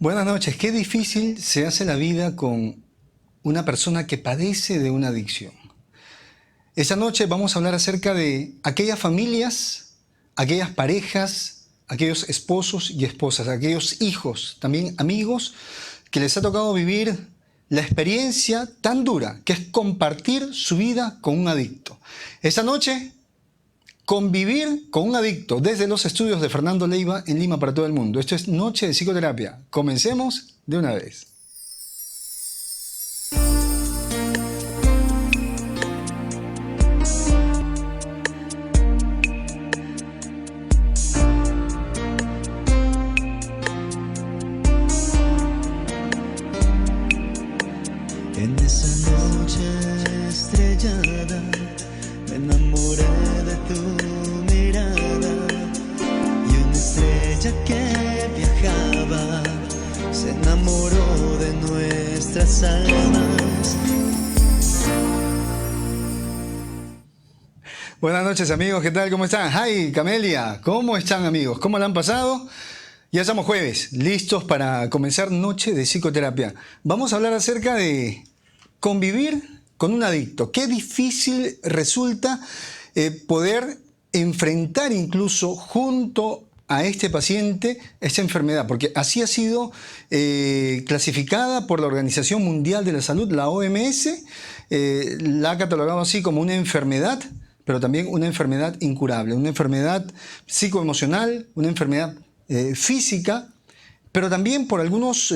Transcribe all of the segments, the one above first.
Buenas noches. Qué difícil se hace la vida con una persona que padece de una adicción. Esta noche vamos a hablar acerca de aquellas familias, aquellas parejas, aquellos esposos y esposas, aquellos hijos, también amigos, que les ha tocado vivir la experiencia tan dura que es compartir su vida con un adicto. Esta noche, convivir con un adicto desde los estudios de Fernando Leiva en Lima para todo el mundo. Esto es Noche de Psicoterapia. Comencemos de una vez. En esa noche estrellada me enamoré de tu mirada y una estrella que viajaba se enamoró de nuestras almas. Buenas noches amigos, ¿qué tal? ¿Cómo están? Hi, Camelia, ¿cómo están amigos? ¿Cómo la han pasado? Ya estamos jueves, listos para comenzar Noche de Psicoterapia. Vamos a hablar acerca de convivir con un adicto. Qué difícil resulta poder enfrentar incluso junto a este paciente esta enfermedad, porque así ha sido clasificada por la Organización Mundial de la Salud, la OMS, la ha catalogado así como una enfermedad, pero también una enfermedad incurable, una enfermedad psicoemocional, una enfermedad física, pero también por algunos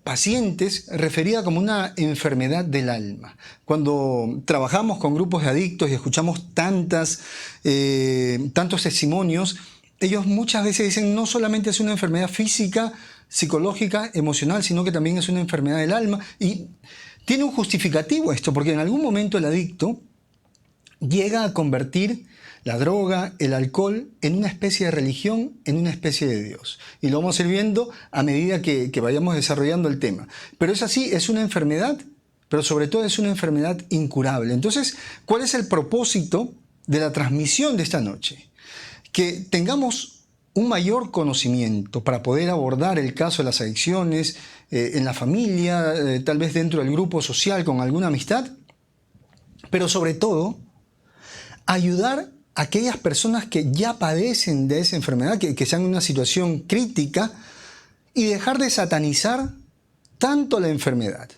pacientes referida como una enfermedad del alma. Cuando trabajamos con grupos de adictos y escuchamos tantos testimonios, ellos muchas veces dicen no solamente es una enfermedad física, psicológica, emocional, sino que también es una enfermedad del alma. Y tiene un justificativo esto, porque en algún momento el adicto llega a convertir la droga, el alcohol, en una especie de religión, en una especie de Dios. Y lo vamos a ir viendo a medida que vayamos desarrollando el tema. Pero es así, es una enfermedad, pero sobre todo es una enfermedad incurable. Entonces, ¿cuál es el propósito de la transmisión de esta noche? Que tengamos un mayor conocimiento para poder abordar el caso de las adicciones en la familia, tal vez dentro del grupo social con alguna amistad, pero sobre todo ayudar a aquellas personas que ya padecen de esa enfermedad, que están en una situación crítica, y dejar de satanizar tanto la enfermedad.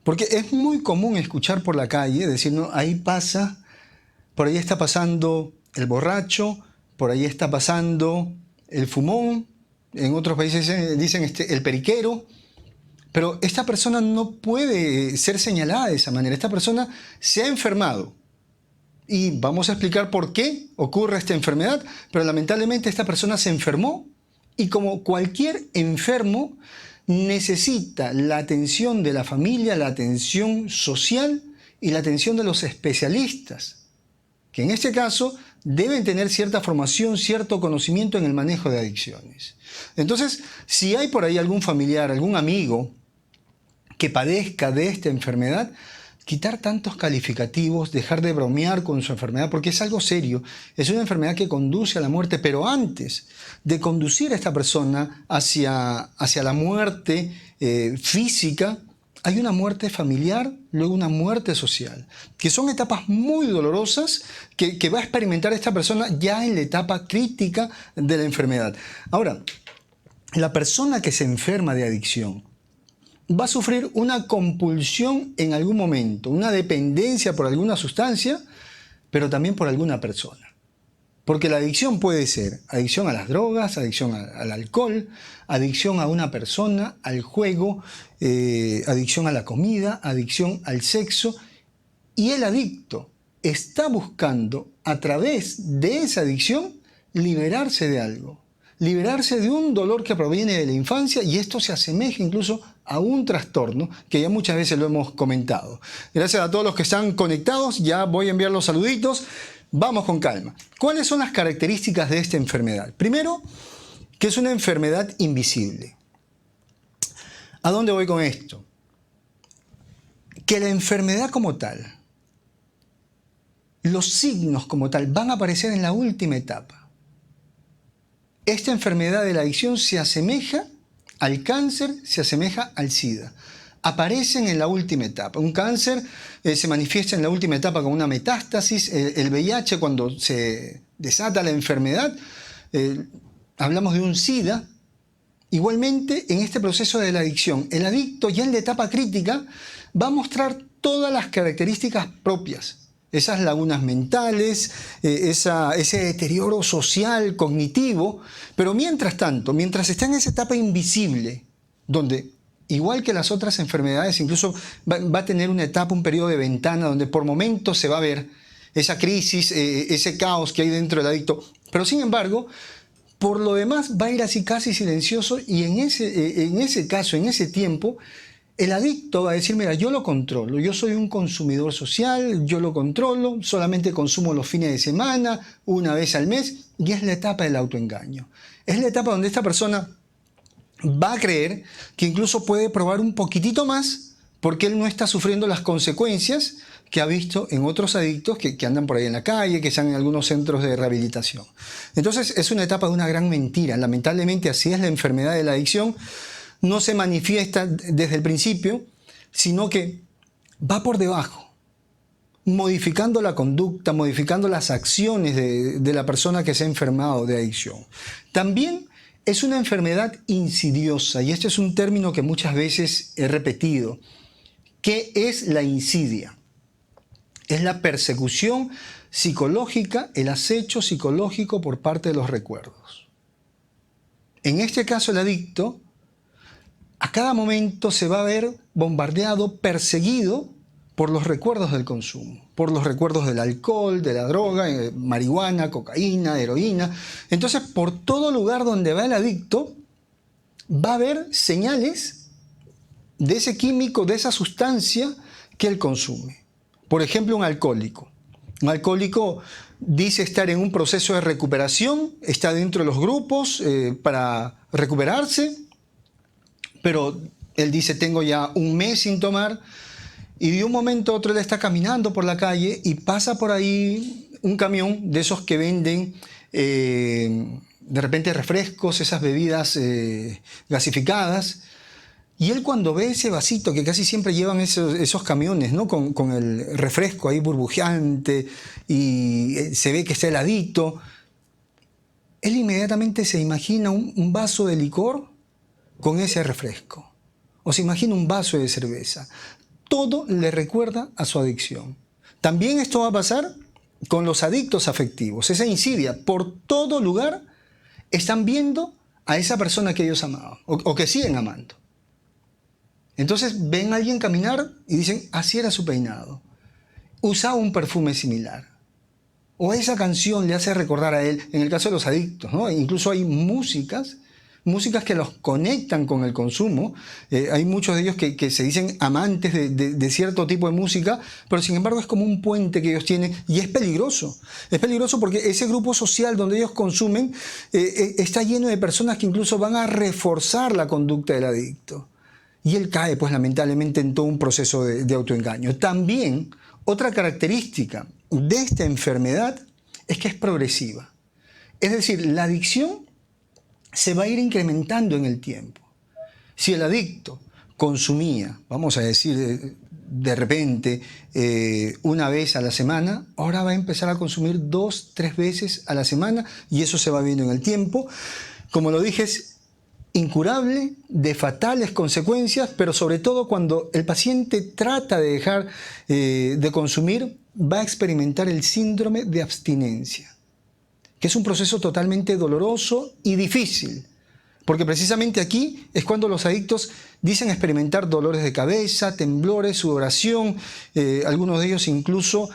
Porque es muy común escuchar por la calle, decir, no, ahí pasa, por ahí está pasando el borracho, por ahí está pasando el fumón, en otros países dicen el periquero, pero esta persona no puede ser señalada de esa manera. Esta persona se ha enfermado. Y vamos a explicar por qué ocurre esta enfermedad, pero lamentablemente esta persona se enfermó y como cualquier enfermo necesita la atención de la familia, la atención social y la atención de los especialistas, que en este caso deben tener cierta formación, cierto conocimiento en el manejo de adicciones. Entonces, si hay por ahí algún familiar, algún amigo que padezca de esta enfermedad, quitar tantos calificativos, dejar de bromear con su enfermedad, porque es algo serio. Es una enfermedad que conduce a la muerte, pero antes de conducir a esta persona hacia la muerte física, hay una muerte familiar, luego una muerte social, que son etapas muy dolorosas que va a experimentar esta persona ya en la etapa crítica de la enfermedad. Ahora, la persona que se enferma de adicción va a sufrir una compulsión en algún momento, una dependencia por alguna sustancia, pero también por alguna persona. Porque la adicción puede ser adicción a las drogas, adicción al alcohol, adicción a una persona, al juego, adicción a la comida, adicción al sexo. Y el adicto está buscando a través de esa adicción liberarse de algo. Liberarse de un dolor que proviene de la infancia, y esto se asemeja incluso a un trastorno que ya muchas veces lo hemos comentado. Gracias a todos los que están conectados, ya voy a enviar los saluditos. Vamos con calma. ¿Cuáles son las características de esta enfermedad? Primero, que es una enfermedad invisible. ¿A dónde voy con esto? Que la enfermedad como tal, los signos como tal, van a aparecer en la última etapa. Esta enfermedad de la adicción se asemeja al cáncer se asemeja al SIDA. Aparecen en la última etapa. Un cáncer se manifiesta en la última etapa con una metástasis. El VIH, cuando se desata la enfermedad, hablamos de un SIDA. Igualmente, en este proceso de la adicción, el adicto ya en la etapa crítica va a mostrar todas las características propias. Esas lagunas mentales, ese deterioro social, cognitivo. Pero mientras tanto, mientras está en esa etapa invisible, donde igual que las otras enfermedades, incluso va a tener una etapa, un periodo de ventana donde por momentos se va a ver esa crisis, ese caos que hay dentro del adicto. Pero sin embargo, por lo demás va a ir así casi silencioso y en ese caso, en ese tiempo, el adicto va a decir, mira, yo lo controlo, yo soy un consumidor social, yo lo controlo, solamente consumo los fines de semana, una vez al mes, y es la etapa del autoengaño. Es la etapa donde esta persona va a creer que incluso puede probar un poquitito más porque él no está sufriendo las consecuencias que ha visto en otros adictos que andan por ahí en la calle, que están en algunos centros de rehabilitación. Entonces es una etapa de una gran mentira. Lamentablemente así es la enfermedad de la adicción. No se manifiesta desde el principio, sino que va por debajo, modificando la conducta, modificando las acciones de la persona que se ha enfermado de adicción. También es una enfermedad insidiosa, y este es un término que muchas veces he repetido. ¿Qué es la insidia? Es la persecución psicológica, el acecho psicológico por parte de los recuerdos. En este caso, el adicto a cada momento se va a ver bombardeado, perseguido por los recuerdos del consumo, por los recuerdos del alcohol, de la droga, marihuana, cocaína, heroína. Entonces, por todo lugar donde va el adicto, va a haber señales de ese químico, de esa sustancia que él consume. Por ejemplo, un alcohólico. Un alcohólico dice estar en un proceso de recuperación, está dentro de los grupos para recuperarse, pero él dice, tengo ya un mes sin tomar, y de un momento a otro él está caminando por la calle y pasa por ahí un camión de esos que venden de repente refrescos, esas bebidas gasificadas. Y él cuando ve ese vasito, que casi siempre llevan esos camiones, ¿no? con el refresco ahí burbujeante y se ve que está heladito, él inmediatamente se imagina un vaso de licor con ese refresco. O se imagina un vaso de cerveza. Todo le recuerda a su adicción. También esto va a pasar con los adictos afectivos. Esa insidia, por todo lugar están viendo a esa persona que ellos amaban o que siguen amando. Entonces ven a alguien caminar y dicen, así era su peinado. Usaba un perfume similar. O esa canción le hace recordar a él, en el caso de los adictos, ¿no? Incluso hay músicas que los conectan con el consumo. Hay muchos de ellos que se dicen amantes de cierto tipo de música, pero sin embargo es como un puente que ellos tienen y es peligroso. Es peligroso porque ese grupo social donde ellos consumen está lleno de personas que incluso van a reforzar la conducta del adicto. Y él cae, pues lamentablemente, en todo un proceso de autoengaño. También, otra característica de esta enfermedad es que es progresiva. Es decir, la adicción se va a ir incrementando en el tiempo. Si el adicto consumía, vamos a decir, de repente, una vez a la semana, ahora va a empezar a consumir 2, 3 veces a la semana y eso se va viendo en el tiempo. Como lo dije, es incurable, de fatales consecuencias, pero sobre todo cuando el paciente trata de dejar de consumir, va a experimentar el síndrome de abstinencia, que es un proceso totalmente doloroso y difícil, porque precisamente aquí es cuando los adictos dicen experimentar dolores de cabeza, temblores, sudoración, algunos de ellos incluso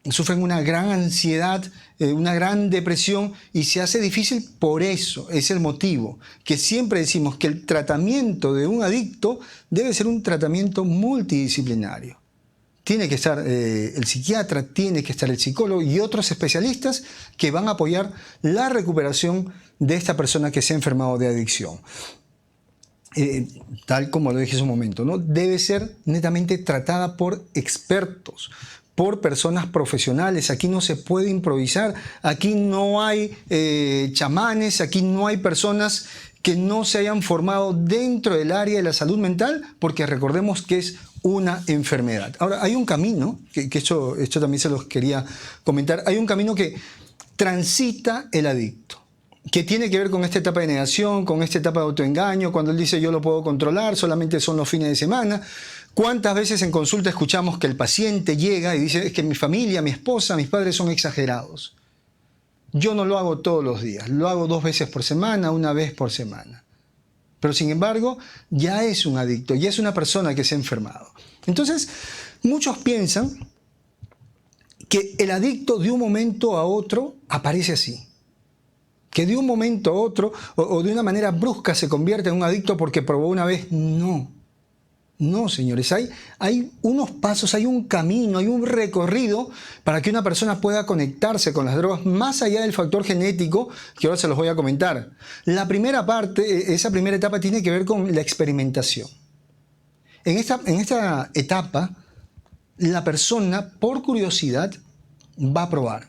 sufren una gran ansiedad, una gran depresión y se hace difícil por eso. Es el motivo que siempre decimos que el tratamiento de un adicto debe ser un tratamiento multidisciplinario. Tiene que estar el psiquiatra, tiene que estar el psicólogo y otros especialistas que van a apoyar la recuperación de esta persona que se ha enfermado de adicción. Tal como lo dije hace un momento, ¿no? Debe ser netamente tratada por expertos, por personas profesionales. Aquí no se puede improvisar, aquí no hay chamanes, aquí no hay personas que no se hayan formado dentro del área de la salud mental, porque recordemos que es una enfermedad. Ahora, hay un camino, que esto también se los quería comentar, hay un camino que transita el adicto, que tiene que ver con esta etapa de negación, con esta etapa de autoengaño, cuando él dice yo lo puedo controlar, solamente son los fines de semana. ¿Cuántas veces en consulta escuchamos que el paciente llega y dice es que mi familia, mi esposa, mis padres son exagerados? Yo no lo hago todos los días, lo hago 2 veces por semana, 1 vez por semana. Pero sin embargo, ya es un adicto, ya es una persona que se ha enfermado. Entonces, muchos piensan que el adicto de un momento a otro aparece así. Que de un momento a otro o de una manera brusca se convierte en un adicto porque probó una vez. No. No, señores, hay unos pasos, hay un camino, hay un recorrido para que una persona pueda conectarse con las drogas más allá del factor genético, que ahora se los voy a comentar. La primera parte, esa primera etapa tiene que ver con la experimentación. En esta etapa, la persona, por curiosidad, va a probar.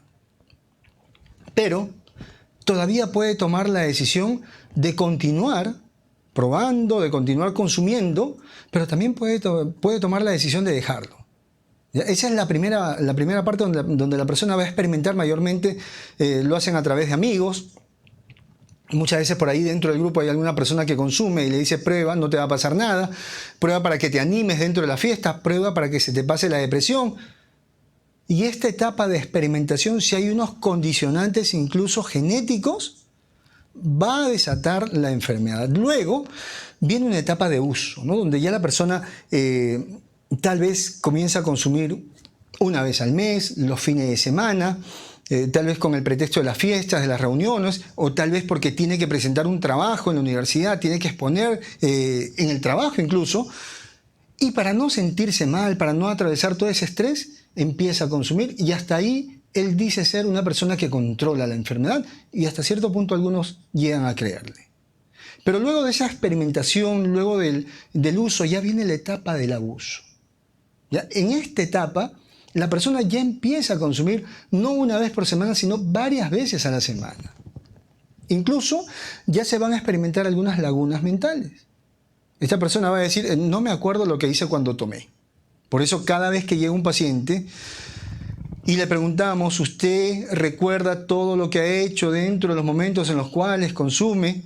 Pero todavía puede tomar la decisión de continuar probando, de continuar consumiendo, pero también puede tomar la decisión de dejarlo. ¿Ya? Esa es la primera parte donde la persona va a experimentar mayormente. Lo hacen a través de amigos. Muchas veces por ahí dentro del grupo hay alguna persona que consume y le dice prueba, no te va a pasar nada. Prueba para que te animes dentro de la fiesta, prueba para que se te pase la depresión. Y esta etapa de experimentación, si hay unos condicionantes incluso genéticos, va a desatar la enfermedad. Luego viene una etapa de uso, ¿no? Donde ya la persona tal vez comienza a consumir 1 vez al mes, los fines de semana, tal vez con el pretexto de las fiestas, de las reuniones, o tal vez porque tiene que presentar un trabajo en la universidad, tiene que exponer en el trabajo incluso, y para no sentirse mal, para no atravesar todo ese estrés, empieza a consumir y hasta ahí él dice ser una persona que controla la enfermedad y hasta cierto punto algunos llegan a creerle. Pero luego de esa experimentación, luego del uso, ya viene la etapa del abuso. ¿Ya? En esta etapa, la persona ya empieza a consumir no 1 vez por semana, sino varias veces a la semana. Incluso ya se van a experimentar algunas lagunas mentales. Esta persona va a decir, no me acuerdo lo que hice cuando tomé. Por eso cada vez que llega un paciente y le preguntamos, ¿usted recuerda todo lo que ha hecho dentro de los momentos en los cuales consume?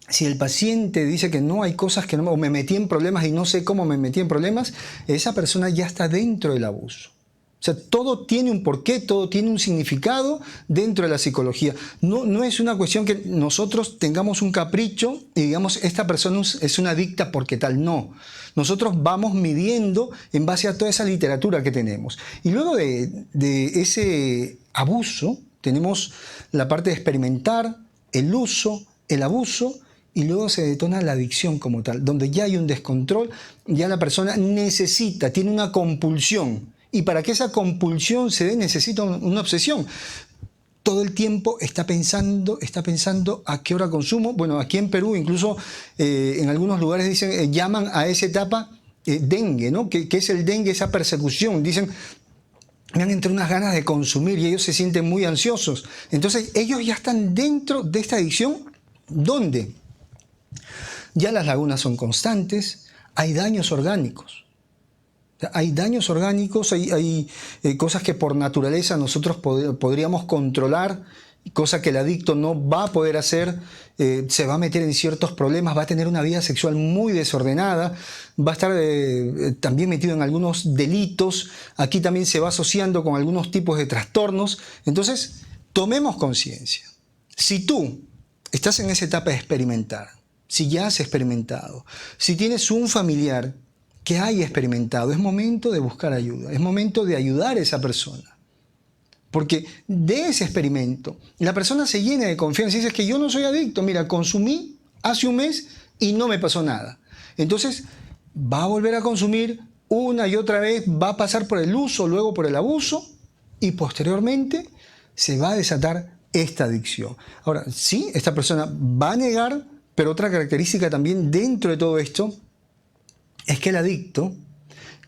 Si el paciente dice que no, hay cosas que no, o me metí en problemas y no sé cómo me metí en problemas, esa persona ya está dentro del abuso. O sea, todo tiene un porqué, todo tiene un significado dentro de la psicología. No es una cuestión que nosotros tengamos un capricho y digamos, esta persona es una adicta porque tal, no. Nosotros vamos midiendo en base a toda esa literatura que tenemos. Y luego de ese abuso, tenemos la parte de experimentar, el uso, el abuso, y luego se detona la adicción como tal, donde ya hay un descontrol, ya la persona necesita, tiene una compulsión. Y para que esa compulsión se dé, necesita una obsesión. Todo el tiempo está pensando a qué hora consumo. Bueno, aquí en Perú incluso en algunos lugares dicen, llaman a esa etapa dengue, ¿no? ¿Qué es el dengue? Esa persecución. Dicen, me han entrado unas ganas de consumir y ellos se sienten muy ansiosos. Entonces ellos ya están dentro de esta adicción, ¿dónde? Ya las lagunas son constantes, hay daños orgánicos. Hay daños orgánicos, hay cosas que por naturaleza nosotros podríamos controlar, cosa que el adicto no va a poder hacer, se va a meter en ciertos problemas, va a tener una vida sexual muy desordenada, va a estar también metido en algunos delitos, aquí también se va asociando con algunos tipos de trastornos. Entonces, tomemos conciencia. Si tú estás en esa etapa de experimentar, si ya has experimentado, si tienes un familiar que haya experimentado, es momento de buscar ayuda, es momento de ayudar a esa persona. Porque de ese experimento, la persona se llena de confianza y dice que yo no soy adicto, mira, consumí hace 1 mes y no me pasó nada. Entonces va a volver a consumir una y otra vez, va a pasar por el uso, luego por el abuso y posteriormente se va a desatar esta adicción. Ahora, sí, esta persona va a negar, pero otra característica también dentro de todo esto es que el adicto,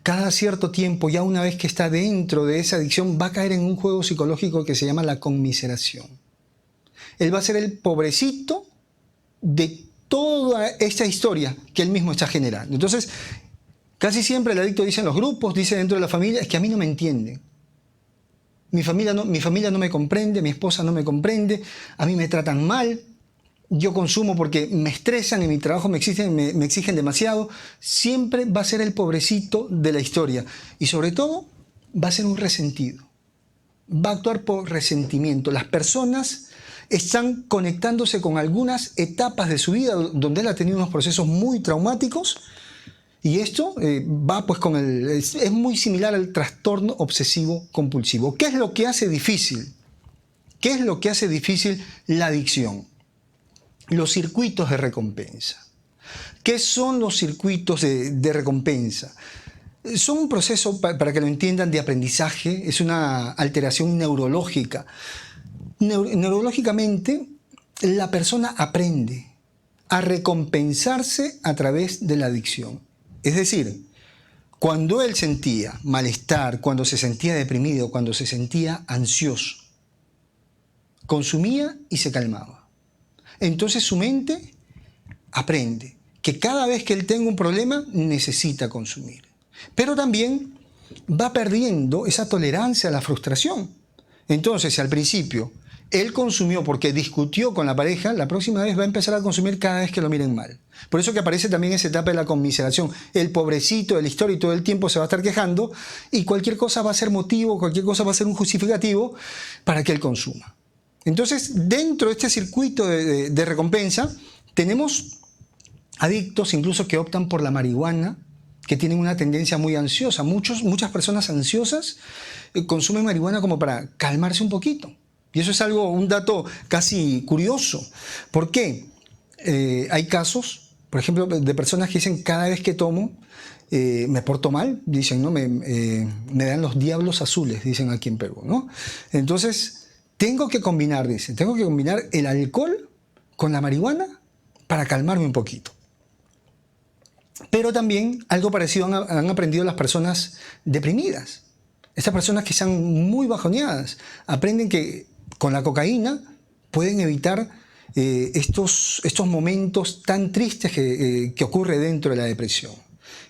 cada cierto tiempo, ya una vez que está dentro de esa adicción, va a caer en un juego psicológico que se llama la conmiseración. Él va a ser el pobrecito de toda esta historia que él mismo está generando. Entonces, casi siempre el adicto dice en los grupos, dice dentro de la familia, es que a mí no me entienden. Mi familia no me comprende, mi esposa no me comprende, a mí me tratan mal, yo consumo porque me estresan, en mi trabajo me exigen demasiado. Siempre va a ser el pobrecito de la historia. Y sobre todo, va a ser un resentido. Va a actuar por resentimiento. Las personas están conectándose con algunas etapas de su vida donde él ha tenido unos procesos muy traumáticos. Y esto va pues es muy similar al trastorno obsesivo compulsivo. ¿Qué es lo que hace difícil? ¿Qué es lo que hace difícil la adicción? Los circuitos de recompensa. ¿Qué son los circuitos de recompensa? Son un proceso, para que lo entiendan, de aprendizaje. Es una alteración neurológica. Neurológicamente, la persona aprende a recompensarse a través de la adicción. Es decir, cuando él sentía malestar, cuando se sentía deprimido, cuando se sentía ansioso, consumía y se calmaba. Entonces su mente aprende que cada vez que él tenga un problema necesita consumir. Pero también va perdiendo esa tolerancia a la frustración. Entonces, si al principio él consumió porque discutió con la pareja, la próxima vez va a empezar a consumir cada vez que lo miren mal. Por eso que aparece también esa etapa de la conmiseración. El pobrecito de la historia y todo el tiempo se va a estar quejando y cualquier cosa va a ser motivo, cualquier cosa va a ser un justificativo para que él consuma. Entonces, dentro de este circuito de recompensa, tenemos adictos incluso que optan por la marihuana, que tienen una tendencia muy ansiosa. Muchas personas ansiosas consumen marihuana como para calmarse un poquito. Y eso es un dato casi curioso. ¿Por qué? Hay casos, por ejemplo, de personas que dicen, cada vez que tomo, me porto mal, dicen, ¿no? Me dan los diablos azules, dicen aquí en Perú, ¿no? Entonces, tengo que combinar el alcohol con la marihuana para calmarme un poquito. Pero también algo parecido han aprendido las personas deprimidas. Estas personas que están muy bajoneadas aprenden que con la cocaína pueden evitar estos momentos tan tristes que ocurre dentro de la depresión.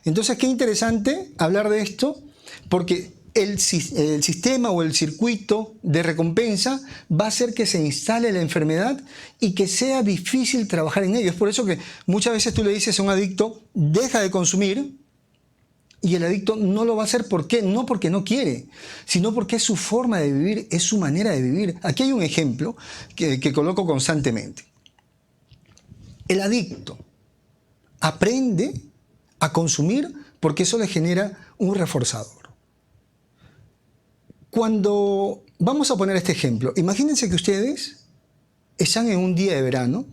Entonces, qué interesante hablar de esto, porque el sistema o el circuito de recompensa va a hacer que se instale la enfermedad y que sea difícil trabajar en ello. Es por eso que muchas veces tú le dices a un adicto, deja de consumir, y el adicto no lo va a hacer. ¿Por qué? No porque no quiere, sino porque es su forma de vivir, es su manera de vivir. Aquí hay un ejemplo que coloco constantemente. El adicto aprende a consumir porque eso le genera un reforzador. Cuando vamos a poner este ejemplo, imagínense que ustedes están en un día de verano,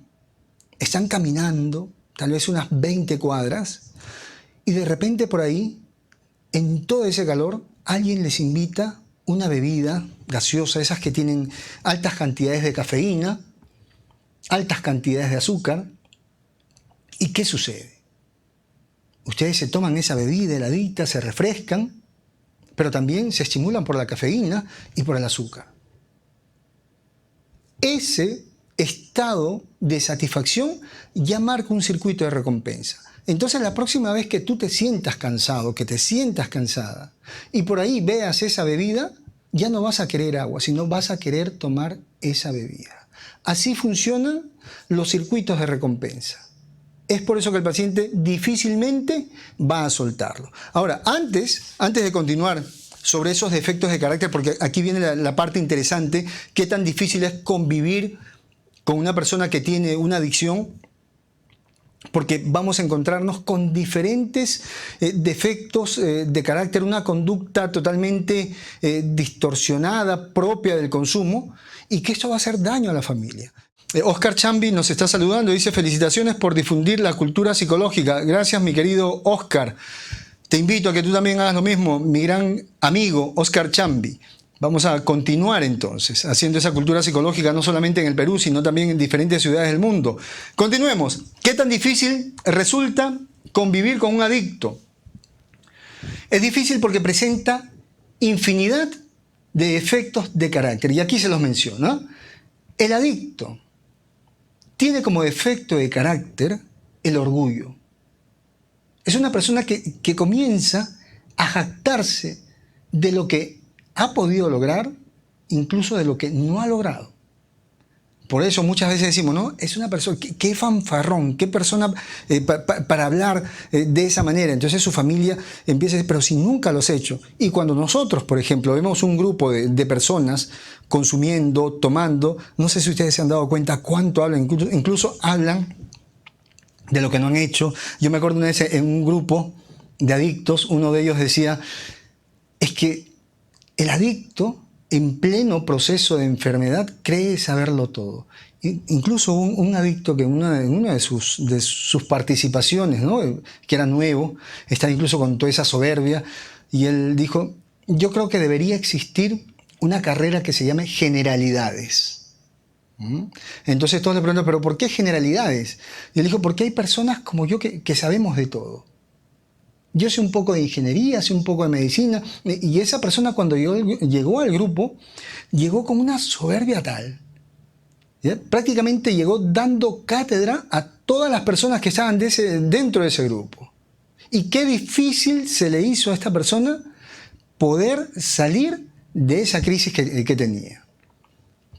están caminando tal vez unas 20 cuadras y de repente por ahí, en todo ese calor, alguien les invita una bebida gaseosa, esas que tienen altas cantidades de cafeína, altas cantidades de azúcar. ¿Y qué sucede? Ustedes se toman esa bebida heladita, se refrescan, pero también se estimulan por la cafeína y por el azúcar. Ese estado de satisfacción ya marca un circuito de recompensa. Entonces, la próxima vez que tú te sientas cansado, que te sientas cansada, y por ahí veas esa bebida, ya no vas a querer agua, sino vas a querer tomar esa bebida. Así funcionan los circuitos de recompensa. Es por eso que el paciente difícilmente va a soltarlo. Ahora, antes de continuar sobre esos defectos de carácter, porque aquí viene la parte interesante, qué tan difícil es convivir con una persona que tiene una adicción, porque vamos a encontrarnos con diferentes defectos de carácter, una conducta totalmente distorsionada, propia del consumo, y que esto va a hacer daño a la familia. Oscar Chambi nos está saludando, dice: felicitaciones por difundir la cultura psicológica. Gracias, mi querido Oscar. Te invito a que tú también hagas lo mismo, mi gran amigo Oscar Chambi. Vamos a continuar entonces haciendo esa cultura psicológica no solamente en el Perú, sino también en diferentes ciudades del mundo. Continuemos. ¿Qué tan difícil resulta convivir con un adicto? Es difícil porque presenta infinidad de efectos de carácter, y aquí se los menciono. El adicto tiene como defecto de carácter el orgullo. Es una persona que comienza a jactarse de lo que ha podido lograr, incluso de lo que no ha logrado. Por eso muchas veces decimos, ¿no? Es una persona, qué fanfarrón, qué persona para hablar de esa manera. Entonces su familia empieza a decir, pero si nunca lo has hecho. Y cuando nosotros, por ejemplo, vemos un grupo de personas consumiendo, tomando, no sé si ustedes se han dado cuenta cuánto hablan, incluso hablan de lo que no han hecho. Yo me acuerdo una vez en un grupo de adictos, uno de ellos decía, es que el adicto en pleno proceso de enfermedad cree saberlo todo. Incluso un adicto que en una de sus participaciones, ¿no? Que era nuevo, estaba incluso con toda esa soberbia, y él dijo, yo creo que debería existir una carrera que se llame generalidades. Entonces todos le preguntan, ¿pero por qué generalidades? Y él dijo, porque hay personas como yo que sabemos de todo. Yo sé un poco de ingeniería, sé un poco de medicina, y esa persona cuando llegó al grupo, llegó con una soberbia tal. ¿Ya? Prácticamente llegó dando cátedra a todas las personas que estaban dentro de ese grupo. Y qué difícil se le hizo a esta persona poder salir de esa crisis que tenía.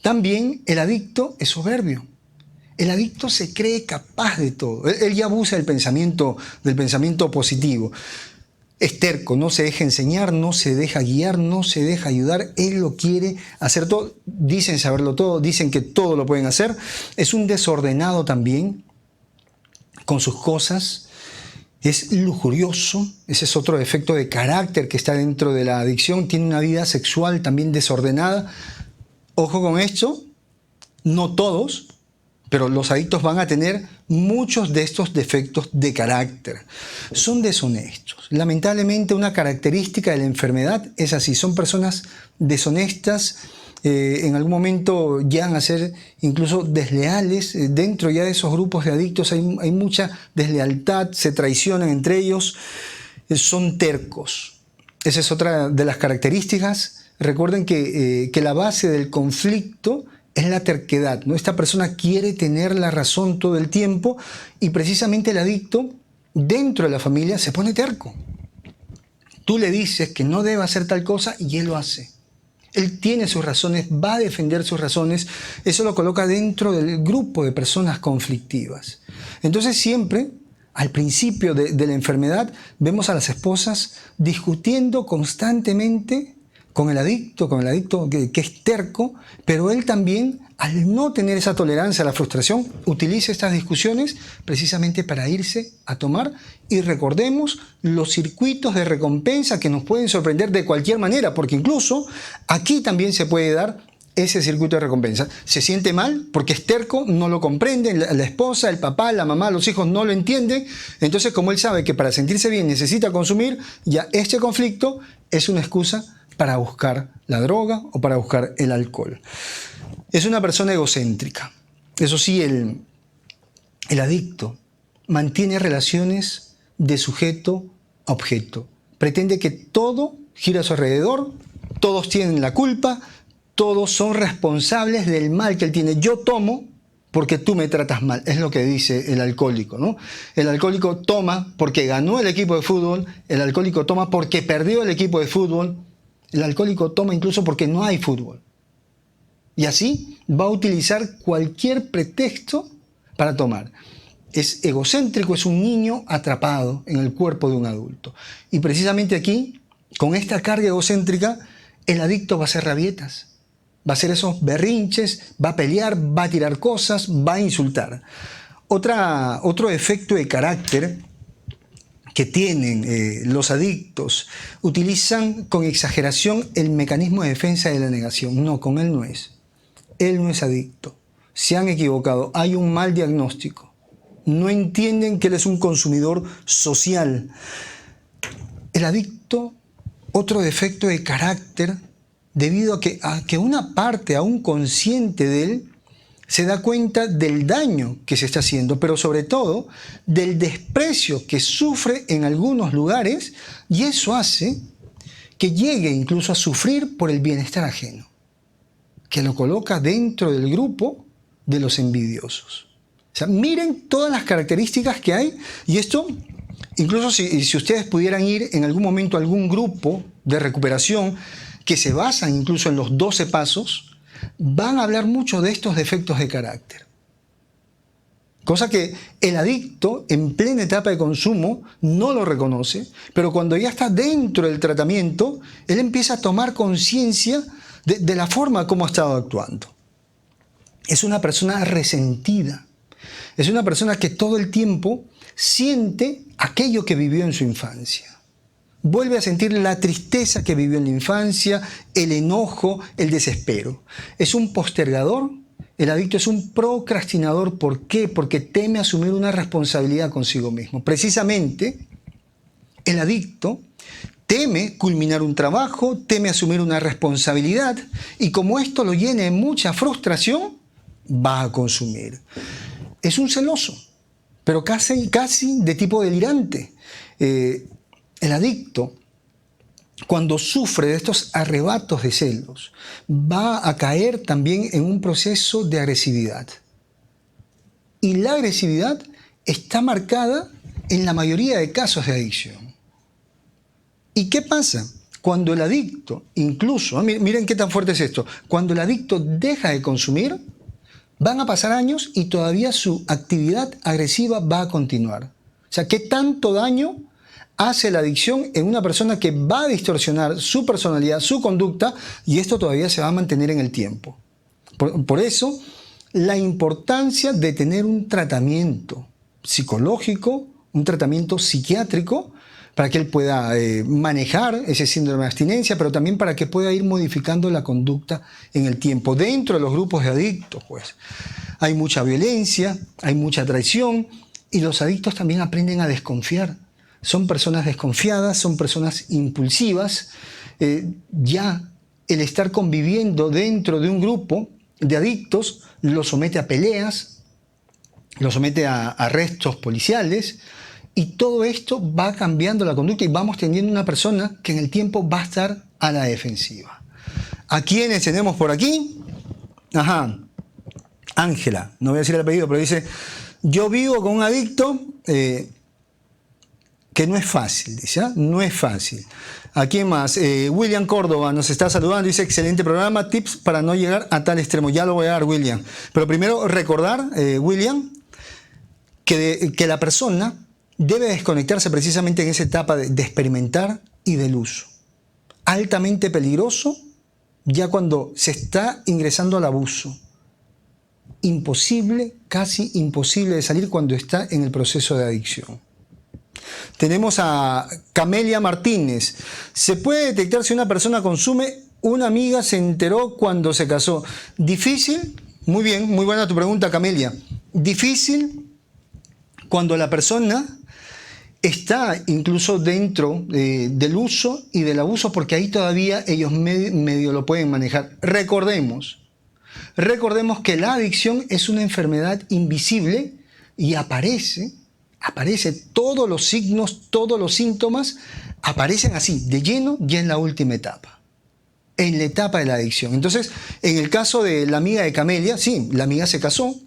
También el adicto es soberbio. El adicto se cree capaz de todo. Él ya abusa del pensamiento positivo. Es terco, no se deja enseñar, no se deja guiar, no se deja ayudar. Él lo quiere hacer todo. Dicen saberlo todo, dicen que todo lo pueden hacer. Es un desordenado también con sus cosas. Es lujurioso. Ese es otro defecto de carácter que está dentro de la adicción. Tiene una vida sexual también desordenada. Ojo con esto, no todos, pero los adictos van a tener muchos de estos defectos de carácter. Son deshonestos. Lamentablemente una característica de la enfermedad es así. Son personas deshonestas. En algún momento llegan a ser incluso desleales. Dentro ya de esos grupos de adictos hay mucha deslealtad. Se traicionan entre ellos. Son tercos. Esa es otra de las características. Recuerden que la base del conflicto es la terquedad, ¿no? Esta persona quiere tener la razón todo el tiempo y precisamente el adicto dentro de la familia se pone terco. Tú le dices que no debe hacer tal cosa y él lo hace. Él tiene sus razones, va a defender sus razones. Eso lo coloca dentro del grupo de personas conflictivas. Entonces siempre, al principio de la enfermedad, vemos a las esposas discutiendo constantemente con el adicto que es terco, pero él también, al no tener esa tolerancia a la frustración, utiliza estas discusiones precisamente para irse a tomar. Y recordemos los circuitos de recompensa que nos pueden sorprender de cualquier manera, porque incluso aquí también se puede dar ese circuito de recompensa. Se siente mal porque es terco, no lo comprenden, la esposa, el papá, la mamá, los hijos no lo entienden. Entonces, como él sabe que para sentirse bien necesita consumir, ya este conflicto es una excusa para buscar la droga o para buscar el alcohol. Es una persona egocéntrica. Eso sí, el adicto mantiene relaciones de sujeto a objeto. Pretende que todo gira a su alrededor, todos tienen la culpa, todos son responsables del mal que él tiene. Yo tomo porque tú me tratas mal, es lo que dice el alcohólico, ¿no? El alcohólico toma porque ganó el equipo de fútbol, el alcohólico toma porque perdió el equipo de fútbol, el alcohólico toma incluso porque no hay fútbol. Y así va a utilizar cualquier pretexto para tomar. Es egocéntrico, es un niño atrapado en el cuerpo de un adulto. Y precisamente aquí, con esta carga egocéntrica, el adicto va a hacer rabietas. Va a hacer esos berrinches, va a pelear, va a tirar cosas, va a insultar. Otro efecto de carácter que tienen los adictos, utilizan con exageración el mecanismo de defensa de la negación. No, con él no es. Él no es adicto. Se han equivocado. Hay un mal diagnóstico. No entienden que él es un consumidor social. El adicto, otro defecto de carácter, debido a que una parte aún consciente de él se da cuenta del daño que se está haciendo, pero sobre todo del desprecio que sufre en algunos lugares, y eso hace que llegue incluso a sufrir por el bienestar ajeno, que lo coloca dentro del grupo de los envidiosos. O sea, miren todas las características que hay, y esto, incluso si ustedes pudieran ir en algún momento a algún grupo de recuperación que se basan incluso en los 12 pasos, van a hablar mucho de estos defectos de carácter. Cosa que el adicto en plena etapa de consumo no lo reconoce, pero cuando ya está dentro del tratamiento, él empieza a tomar conciencia de la forma como ha estado actuando. Es una persona resentida, es una persona que todo el tiempo siente aquello que vivió en su infancia. Vuelve a sentir la tristeza que vivió en la infancia, el enojo, el desespero. Es un postergador. El adicto es un procrastinador. ¿Por qué? Porque teme asumir una responsabilidad consigo mismo. Precisamente, el adicto teme culminar un trabajo, teme asumir una responsabilidad, y como esto lo llena de mucha frustración, va a consumir. Es un celoso, pero casi de tipo delirante. El adicto, cuando sufre de estos arrebatos de celos, va a caer también en un proceso de agresividad. Y la agresividad está marcada en la mayoría de casos de adicción. ¿Y qué pasa? Cuando el adicto, incluso, miren qué tan fuerte es esto, cuando el adicto deja de consumir, van a pasar años y todavía su actividad agresiva va a continuar. O sea, ¿qué tanto daño hace la adicción en una persona que va a distorsionar su personalidad, su conducta, y esto todavía se va a mantener en el tiempo? Por eso, la importancia de tener un tratamiento psicológico, un tratamiento psiquiátrico, para que él pueda manejar ese síndrome de abstinencia, pero también para que pueda ir modificando la conducta en el tiempo. Dentro de los grupos de adictos, pues, hay mucha violencia, hay mucha traición, y los adictos también aprenden a desconfiar. Son personas desconfiadas, son personas impulsivas. Ya el estar conviviendo dentro de un grupo de adictos lo somete a peleas, lo somete a arrestos policiales, y todo esto va cambiando la conducta y vamos teniendo una persona que en el tiempo va a estar a la defensiva. ¿A quiénes tenemos por aquí? Ajá, Ángela, no voy a decir el apellido, pero dice: yo vivo con un adicto que no es fácil, dice, ¿ah? No es fácil. ¿A quién más? William Córdoba nos está saludando, dice: excelente programa, tips para no llegar a tal extremo. Ya lo voy a dar, William. Pero primero recordar, William, que la persona debe desconectarse precisamente en esa etapa de experimentar y del uso. Altamente peligroso ya cuando se está ingresando al abuso. Imposible, casi imposible de salir cuando está en el proceso de adicción. Tenemos a Camelia Martínez. ¿Se puede detectar si una persona consume? Una amiga se enteró cuando se casó. ¿Difícil? Muy bien, muy buena tu pregunta, Camelia. Difícil cuando la persona está incluso dentro del uso y del abuso, porque ahí todavía ellos medio lo pueden manejar. Recordemos que la adicción es una enfermedad invisible y aparece, todos los signos, todos los síntomas aparecen así, de lleno, ya en la última etapa, en la etapa de la adicción. Entonces, en el caso de la amiga de Camelia, sí, la amiga se casó,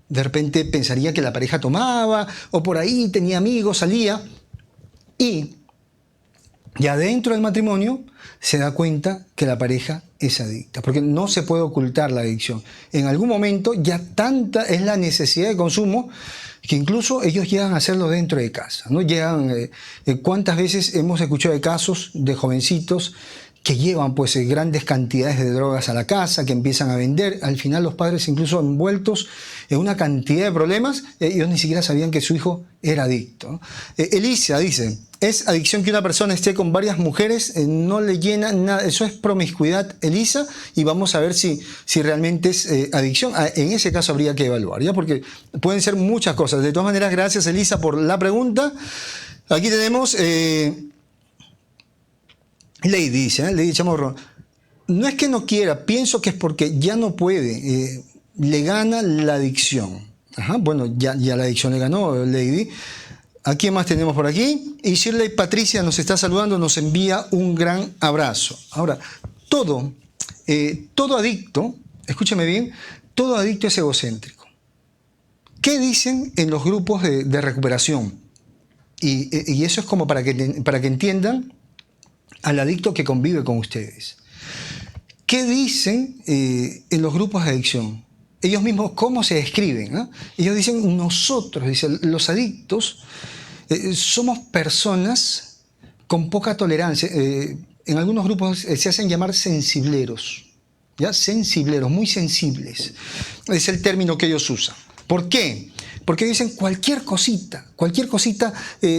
de repente pensaría que la pareja tomaba, o por ahí tenía amigos, salía, y ya dentro del matrimonio se da cuenta que la pareja es adicta, porque no se puede ocultar la adicción. En algún momento ya tanta es la necesidad de consumo que incluso ellos llegan a hacerlo dentro de casa, ¿no? ¿Cuántas veces hemos escuchado de casos de jovencitos que llevan pues grandes cantidades de drogas a la casa, que empiezan a vender? Al final los padres, incluso envueltos en una cantidad de problemas, ellos ni siquiera sabían que su hijo era adicto, ¿no? Elisa dice: ¿es adicción que una persona esté con varias mujeres? No le llena nada. Eso es promiscuidad, Elisa, y vamos a ver si realmente es adicción. En ese caso habría que evaluar, ¿ya? Porque pueden ser muchas cosas. De todas maneras, gracias, Elisa, por la pregunta. Aquí tenemos Lady, dice, Lady Chamorro: no es que no quiera, pienso que es porque ya no puede, le gana la adicción. Ajá, bueno, ya la adicción le ganó, Lady. ¿A quién más tenemos por aquí? Y Shirley Patricia nos está saludando, nos envía un gran abrazo. Ahora, todo adicto, escúchame bien, todo adicto es egocéntrico. ¿Qué dicen en los grupos de recuperación? Y eso es como para que entiendan al adicto que convive con ustedes. ¿Qué dicen en los grupos de adicción? Ellos mismos, ¿cómo se describen? ¿No? Ellos dicen, nosotros, dicen, los adictos, somos personas con poca tolerancia. En algunos grupos se hacen llamar sensibleros. ¿Ya? Sensibleros, muy sensibles. Es el término que ellos usan. ¿Por qué? Porque dicen cualquier cosita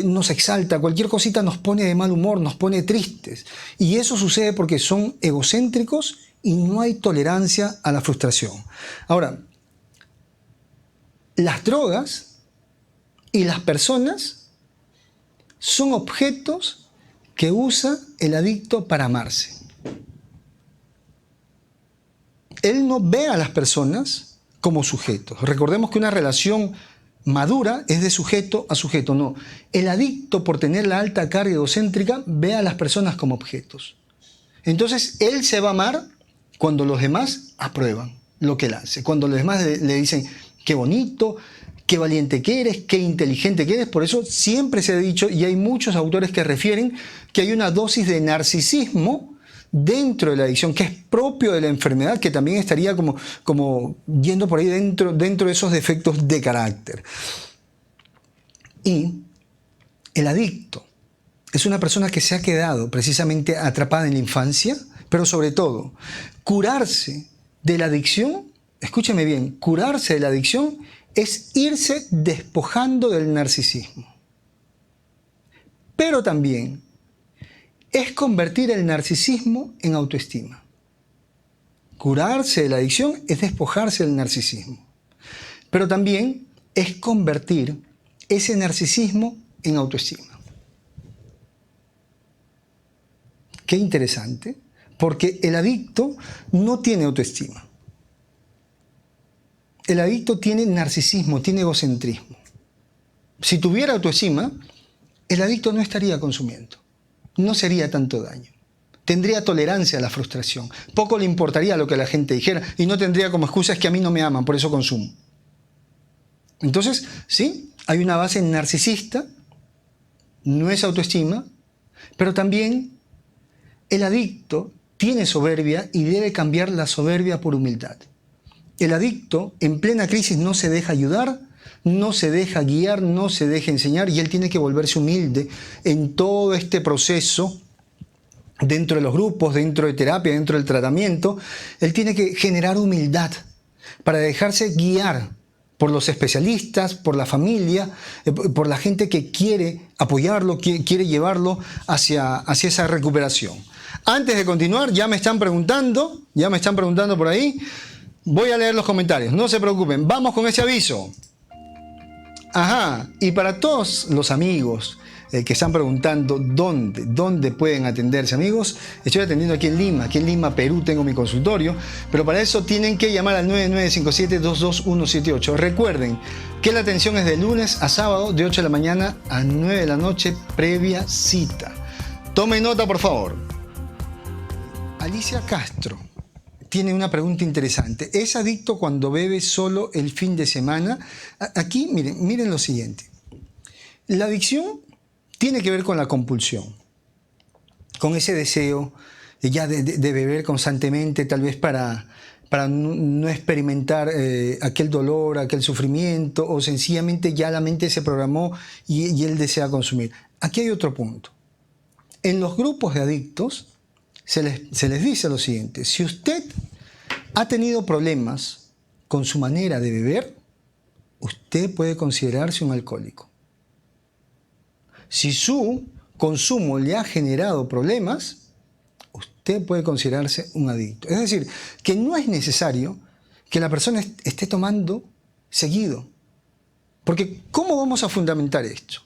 nos exalta, cualquier cosita nos pone de mal humor, nos pone tristes. Y eso sucede porque son egocéntricos y no hay tolerancia a la frustración. Ahora, las drogas y las personas son objetos que usa el adicto para amarse. Él no ve a las personas como sujetos. Recordemos que una relación madura es de sujeto a sujeto. No, el adicto, por tener la alta carga egocéntrica, ve a las personas como objetos. Entonces, él se va a amar cuando los demás aprueban lo que él hace. Cuando los demás le dicen, qué bonito, qué valiente que eres, qué inteligente que eres. Por eso siempre se ha dicho, y hay muchos autores que refieren, que hay una dosis de narcisismo dentro de la adicción, que es propio de la enfermedad, que también estaría como yendo por ahí dentro de esos defectos de carácter. Y el adicto es una persona que se ha quedado precisamente atrapada en la infancia, pero sobre todo, curarse de la adicción, escúcheme bien, curarse de la adicción es irse despojando del narcisismo. Pero también es convertir el narcisismo en autoestima. Curarse de la adicción es despojarse del narcisismo. Pero también es convertir ese narcisismo en autoestima. Qué interesante, porque el adicto no tiene autoestima. El adicto tiene narcisismo, tiene egocentrismo. Si tuviera autoestima, el adicto no estaría consumiendo. No sería tanto daño. Tendría tolerancia a la frustración. Poco le importaría lo que la gente dijera y no tendría como excusa es que a mí no me aman, por eso consumo. Entonces, sí, hay una base narcisista, no es autoestima, pero también el adicto tiene soberbia y debe cambiar la soberbia por humildad. El adicto en plena crisis no se deja ayudar, no se deja guiar, no se deja enseñar y él tiene que volverse humilde en todo este proceso dentro de los grupos, dentro de terapia, dentro del tratamiento. Él tiene que generar humildad para dejarse guiar por los especialistas, por la familia, por la gente que quiere apoyarlo, que quiere llevarlo hacia esa recuperación. Antes de continuar, ya me están preguntando por ahí. Voy a leer los comentarios, no se preocupen, vamos con ese aviso. Ajá, y para todos los amigos que están preguntando dónde pueden atenderse, amigos, estoy atendiendo aquí en Lima, Perú, tengo mi consultorio, pero para eso tienen que llamar al 9957-22178. Recuerden que la atención es de lunes a sábado, de 8 de la mañana a 9 de la noche, previa cita. Tomen nota, por favor. Alicia Castro tiene una pregunta interesante. ¿Es adicto cuando bebe solo el fin de semana? Aquí, miren lo siguiente. La adicción tiene que ver con la compulsión, con ese deseo ya de beber constantemente, tal vez para no experimentar aquel dolor, aquel sufrimiento, o sencillamente ya la mente se programó y él desea consumir. Aquí hay otro punto. En los grupos de adictos se les dice lo siguiente: si usted ha tenido problemas con su manera de beber, usted puede considerarse un alcohólico. Si su consumo le ha generado problemas, usted puede considerarse un adicto. Es decir, que no es necesario que la persona esté tomando seguido. Porque ¿cómo vamos a fundamentar esto?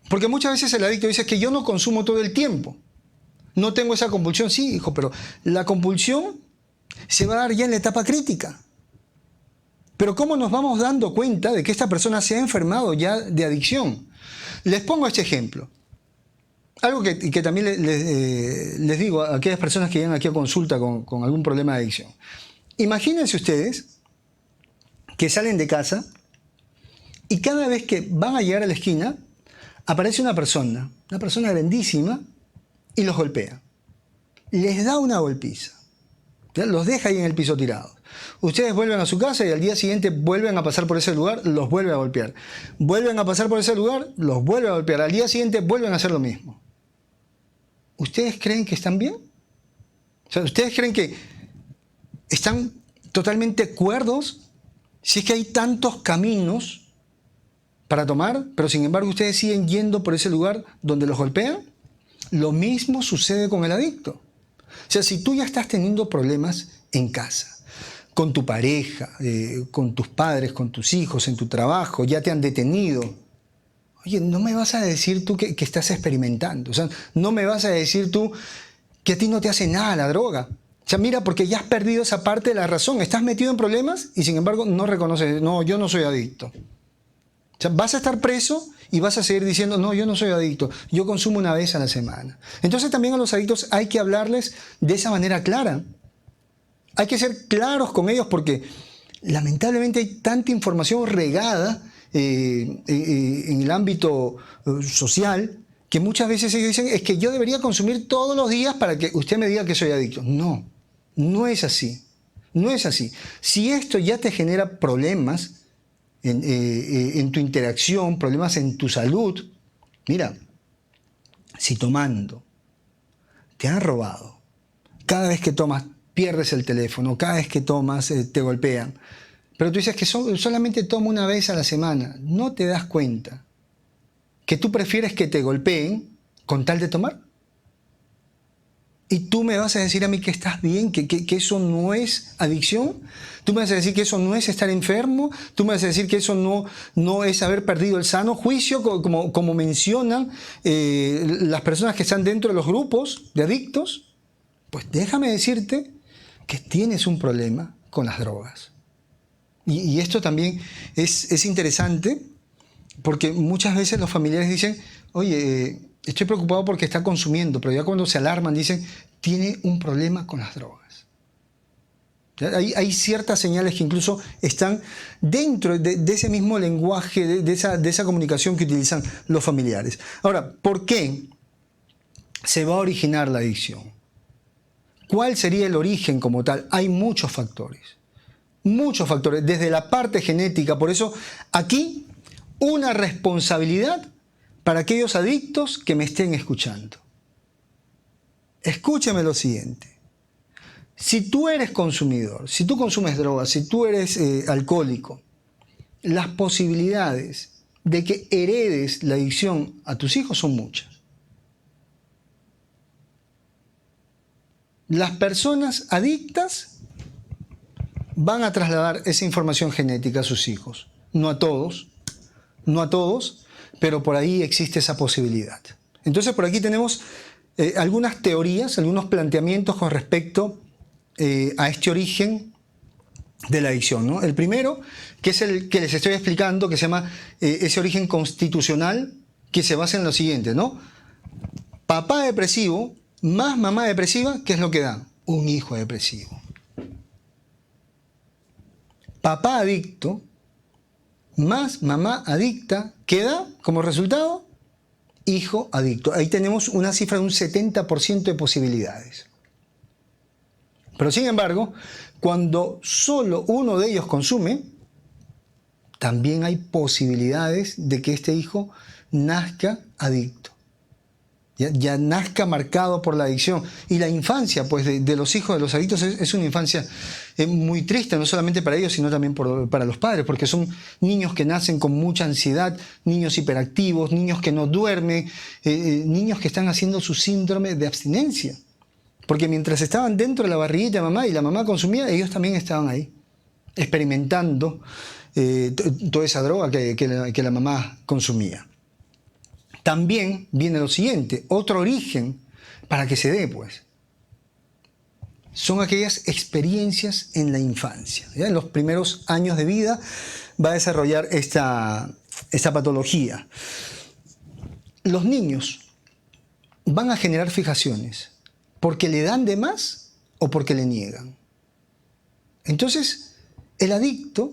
Porque muchas veces el adicto dice que yo no consumo todo el tiempo. No tengo esa compulsión. Sí, hijo, pero la compulsión se va a dar ya en la etapa crítica. Pero ¿cómo nos vamos dando cuenta de que esta persona se ha enfermado ya de adicción? Les pongo este ejemplo. Algo que también les digo a aquellas personas que llegan aquí a consulta con algún problema de adicción. Imagínense ustedes que salen de casa Y cada vez que van a llegar a la esquina, aparece una persona grandísima, y los golpea. Les da una golpiza. Los deja ahí en el piso tirados. Ustedes vuelven a su casa y al día siguiente vuelven a pasar por ese lugar, los vuelve a golpear. Vuelven a pasar por ese lugar, los vuelve a golpear. Al día siguiente vuelven a hacer lo mismo. ¿Ustedes creen que están bien? O sea, ¿ustedes creen que están totalmente cuerdos si es que hay tantos caminos para tomar, pero sin embargo ustedes siguen yendo por ese lugar donde los golpean? Lo mismo sucede con el adicto. O sea, si tú ya estás teniendo problemas en casa, con tu pareja, con tus padres, con tus hijos, en tu trabajo, ya te han detenido, oye, no me vas a decir tú que estás experimentando. O sea, no me vas a decir tú que a ti no te hace nada la droga. O sea, mira, porque ya has perdido esa parte de la razón. Estás metido en problemas y sin embargo no reconoces, no, yo no soy adicto. O sea, vas a estar preso y vas a seguir diciendo, no, yo no soy adicto, yo consumo una vez a la semana. Entonces también a los adictos hay que hablarles de esa manera clara. Hay que ser claros con ellos porque lamentablemente hay tanta información regada en el ámbito social que muchas veces ellos dicen, es que yo debería consumir todos los días para que usted me diga que soy adicto. No, no es así. No es así. Si esto ya te genera problemas en tu interacción, problemas en tu salud, mira, si tomando te han robado, cada vez que tomas pierdes el teléfono, cada vez que tomas te golpean, pero tú dices que solamente tomo una vez a la semana, no te das cuenta que tú prefieres que te golpeen con tal de tomar. ¿Y tú me vas a decir a mí que estás bien, que eso no es adicción? ¿Tú me vas a decir que eso no es estar enfermo? ¿Tú me vas a decir que eso no es haber perdido el sano juicio, como mencionan las personas que están dentro de los grupos de adictos? Pues déjame decirte que tienes un problema con las drogas. Y esto también es interesante porque muchas veces los familiares dicen, oye, estoy preocupado porque está consumiendo, pero ya cuando se alarman dicen, tiene un problema con las drogas. Hay ciertas señales que incluso están dentro de ese mismo lenguaje, de esa comunicación que utilizan los familiares. Ahora, ¿por qué se va a originar la adicción? ¿Cuál sería el origen como tal? Hay muchos factores, desde la parte genética. Por eso aquí una responsabilidad para aquellos adictos que me estén escuchando. Escúchame lo siguiente. Si tú eres consumidor, si tú consumes drogas, si tú eres alcohólico, las posibilidades de que heredes la adicción a tus hijos son muchas. Las personas adictas van a trasladar esa información genética a sus hijos. No a todos, pero por ahí existe esa posibilidad. Entonces por aquí tenemos algunas teorías, algunos planteamientos con respecto a este origen de la adicción, ¿no? El primero, que es el que les estoy explicando, que se llama ese origen constitucional, que se basa en lo siguiente, ¿no? Papá depresivo más mamá depresiva, ¿qué es lo que da? Un hijo depresivo. Papá adicto más mamá adicta, ¿qué da como resultado? Hijo adicto. Ahí tenemos una cifra de un 70% de posibilidades. Pero sin embargo, cuando solo uno de ellos consume, también hay posibilidades de que este hijo nazca adicto. Ya nazca marcado por la adicción. Y la infancia pues, de los hijos de los adictos es una infancia muy triste, no solamente para ellos, sino también para los padres, porque son niños que nacen con mucha ansiedad, niños hiperactivos, niños que no duermen, niños que están haciendo su síndrome de abstinencia. Porque mientras estaban dentro de la barriguita de mamá y la mamá consumía, ellos también estaban ahí, experimentando toda esa droga que la mamá consumía. También viene lo siguiente, otro origen para que se dé, pues. Son aquellas experiencias en la infancia. ¿Ya? En los primeros años de vida va a desarrollar esta patología. Los niños van a generar fijaciones porque le dan de más o porque le niegan. Entonces, el adicto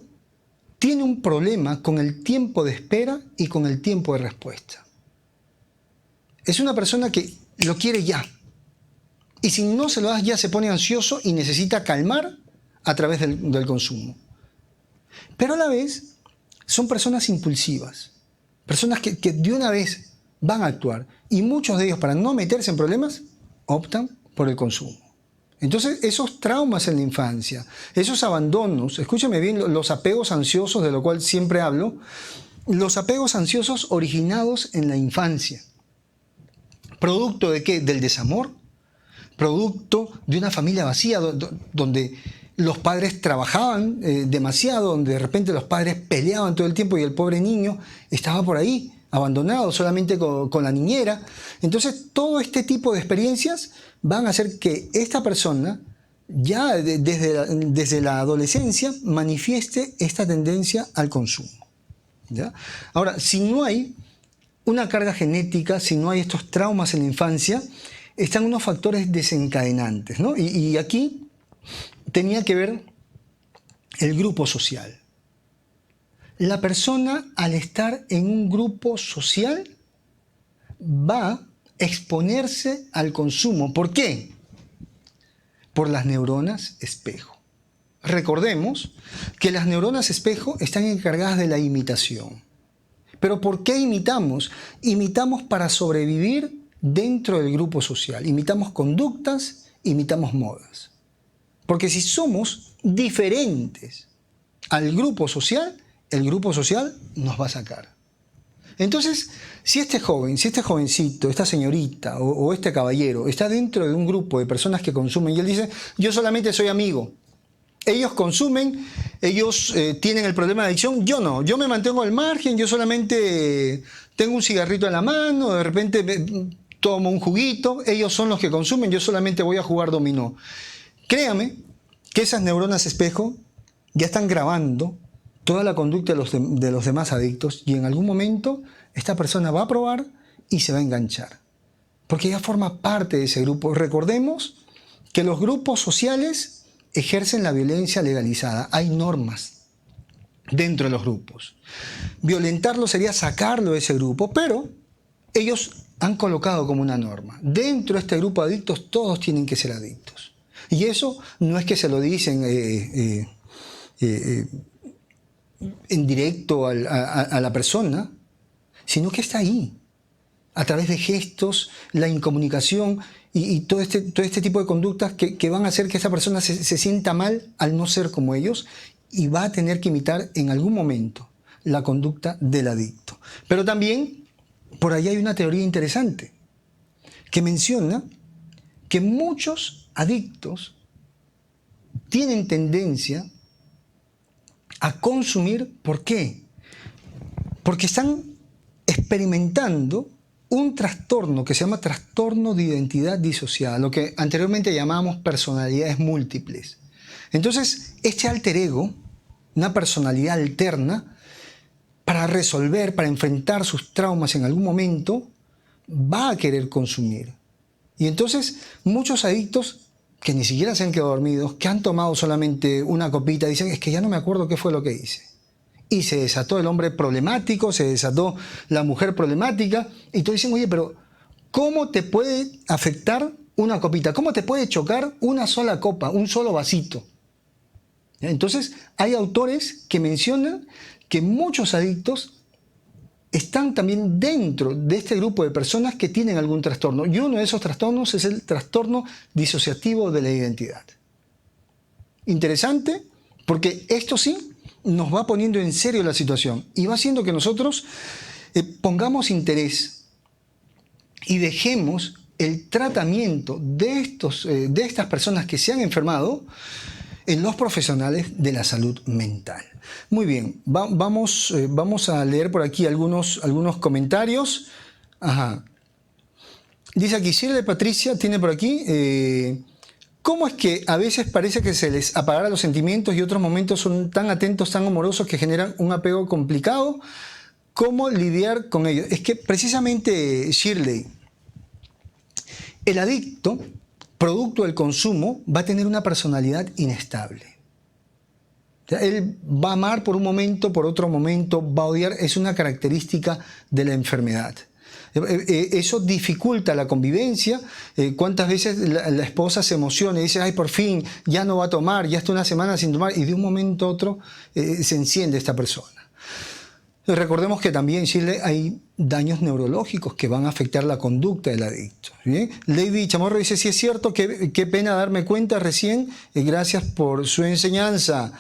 tiene un problema con el tiempo de espera y con el tiempo de respuesta. Es una persona que lo quiere ya. Y si no se lo das ya se pone ansioso y necesita calmar a través del consumo. Pero a la vez son personas impulsivas. Personas que de una vez van a actuar. Y muchos de ellos, para no meterse en problemas, optan por el consumo. Entonces, esos traumas en la infancia, esos abandonos, escúchame bien, los apegos ansiosos, de lo cual siempre hablo, los apegos ansiosos originados en la infancia. ¿Producto de qué? Del desamor. Producto de una familia vacía, donde los padres trabajaban demasiado, donde de repente los padres peleaban todo el tiempo y el pobre niño estaba por ahí, abandonado solamente con la niñera. Entonces, todo este tipo de experiencias van a hacer que esta persona, ya desde la adolescencia, manifieste esta tendencia al consumo. ¿Ya? Ahora, si no hay una carga genética, si no hay estos traumas en la infancia, están unos factores desencadenantes, ¿no? Y aquí tenía que ver el grupo social. La persona, al estar en un grupo social, va a exponerse al consumo. ¿Por qué? Por las neuronas espejo. Recordemos que las neuronas espejo están encargadas de la imitación. ¿Pero por qué imitamos? Imitamos para sobrevivir dentro del grupo social. Imitamos conductas, imitamos modas. Porque si somos diferentes al grupo social, el grupo social nos va a sacar. Entonces, si este joven, si este jovencito, esta señorita o este caballero está dentro de un grupo de personas que consumen y él dice, yo solamente soy amigo, ellos consumen, ellos tienen el problema de adicción, yo no, yo me mantengo al margen, yo solamente tengo un cigarrito en la mano, de repente tomo un juguito, ellos son los que consumen, yo solamente voy a jugar dominó. Créame que esas neuronas espejo ya están grabando toda la conducta de los demás adictos y en algún momento esta persona va a probar y se va a enganchar. Porque ya forma parte de ese grupo. Recordemos que los grupos sociales ejercen la violencia legalizada. Hay normas dentro de los grupos. Violentarlo sería sacarlo de ese grupo, pero ellos han colocado como una norma. Dentro de este grupo de adictos todos tienen que ser adictos. Y eso no es que se lo dicen en directo a la persona, sino que está ahí, a través de gestos, la incomunicación y todo este tipo de conductas que van a hacer que esa persona se sienta mal al no ser como ellos y va a tener que imitar en algún momento la conducta del adicto. Pero también por ahí hay una teoría interesante que menciona que muchos adictos tienen tendencia a consumir. ¿Por qué? Porque están experimentando un trastorno que se llama trastorno de identidad disociada, lo que anteriormente llamábamos personalidades múltiples. Entonces, este alter ego, una personalidad alterna, para resolver, para enfrentar sus traumas en algún momento, va a querer consumir. Y entonces, muchos adictos que ni siquiera se han quedado dormidos, que han tomado solamente una copita, dicen, es que ya no me acuerdo qué fue lo que hice. Y se desató el hombre problemático, se desató la mujer problemática, y todos dicen, oye, pero ¿cómo te puede afectar una copita? ¿Cómo te puede chocar una sola copa, un solo vasito? Entonces, hay autores que mencionan que muchos adictos están también dentro de este grupo de personas que tienen algún trastorno. Y uno de esos trastornos es el trastorno disociativo de la identidad. Interesante, porque esto sí nos va poniendo en serio la situación y va haciendo que nosotros pongamos interés y dejemos el tratamiento de estas personas que se han enfermado en los profesionales de la salud mental. Muy bien, vamos a leer por aquí algunos comentarios. Ajá. Dice aquí, Shirley Patricia tiene por aquí, ¿cómo es que a veces parece que se les apagaran los sentimientos y otros momentos son tan atentos, tan amorosos que generan un apego complicado? ¿Cómo lidiar con ello? Es que precisamente, Shirley, el adicto, producto del consumo, va a tener una personalidad inestable. O sea, él va a amar por un momento, por otro momento va a odiar. Es una característica de la enfermedad. Eso dificulta la convivencia. ¿Cuántas veces la esposa se emociona y dice, ay, por fin, ya no va a tomar, ya está una semana sin tomar, y de un momento a otro se enciende esta persona? Recordemos que también, Chile, hay daños neurológicos que van a afectar la conducta del adicto. ¿Bien? Lady Chamorro dice, sí es cierto, qué pena darme cuenta recién. Gracias por su enseñanza,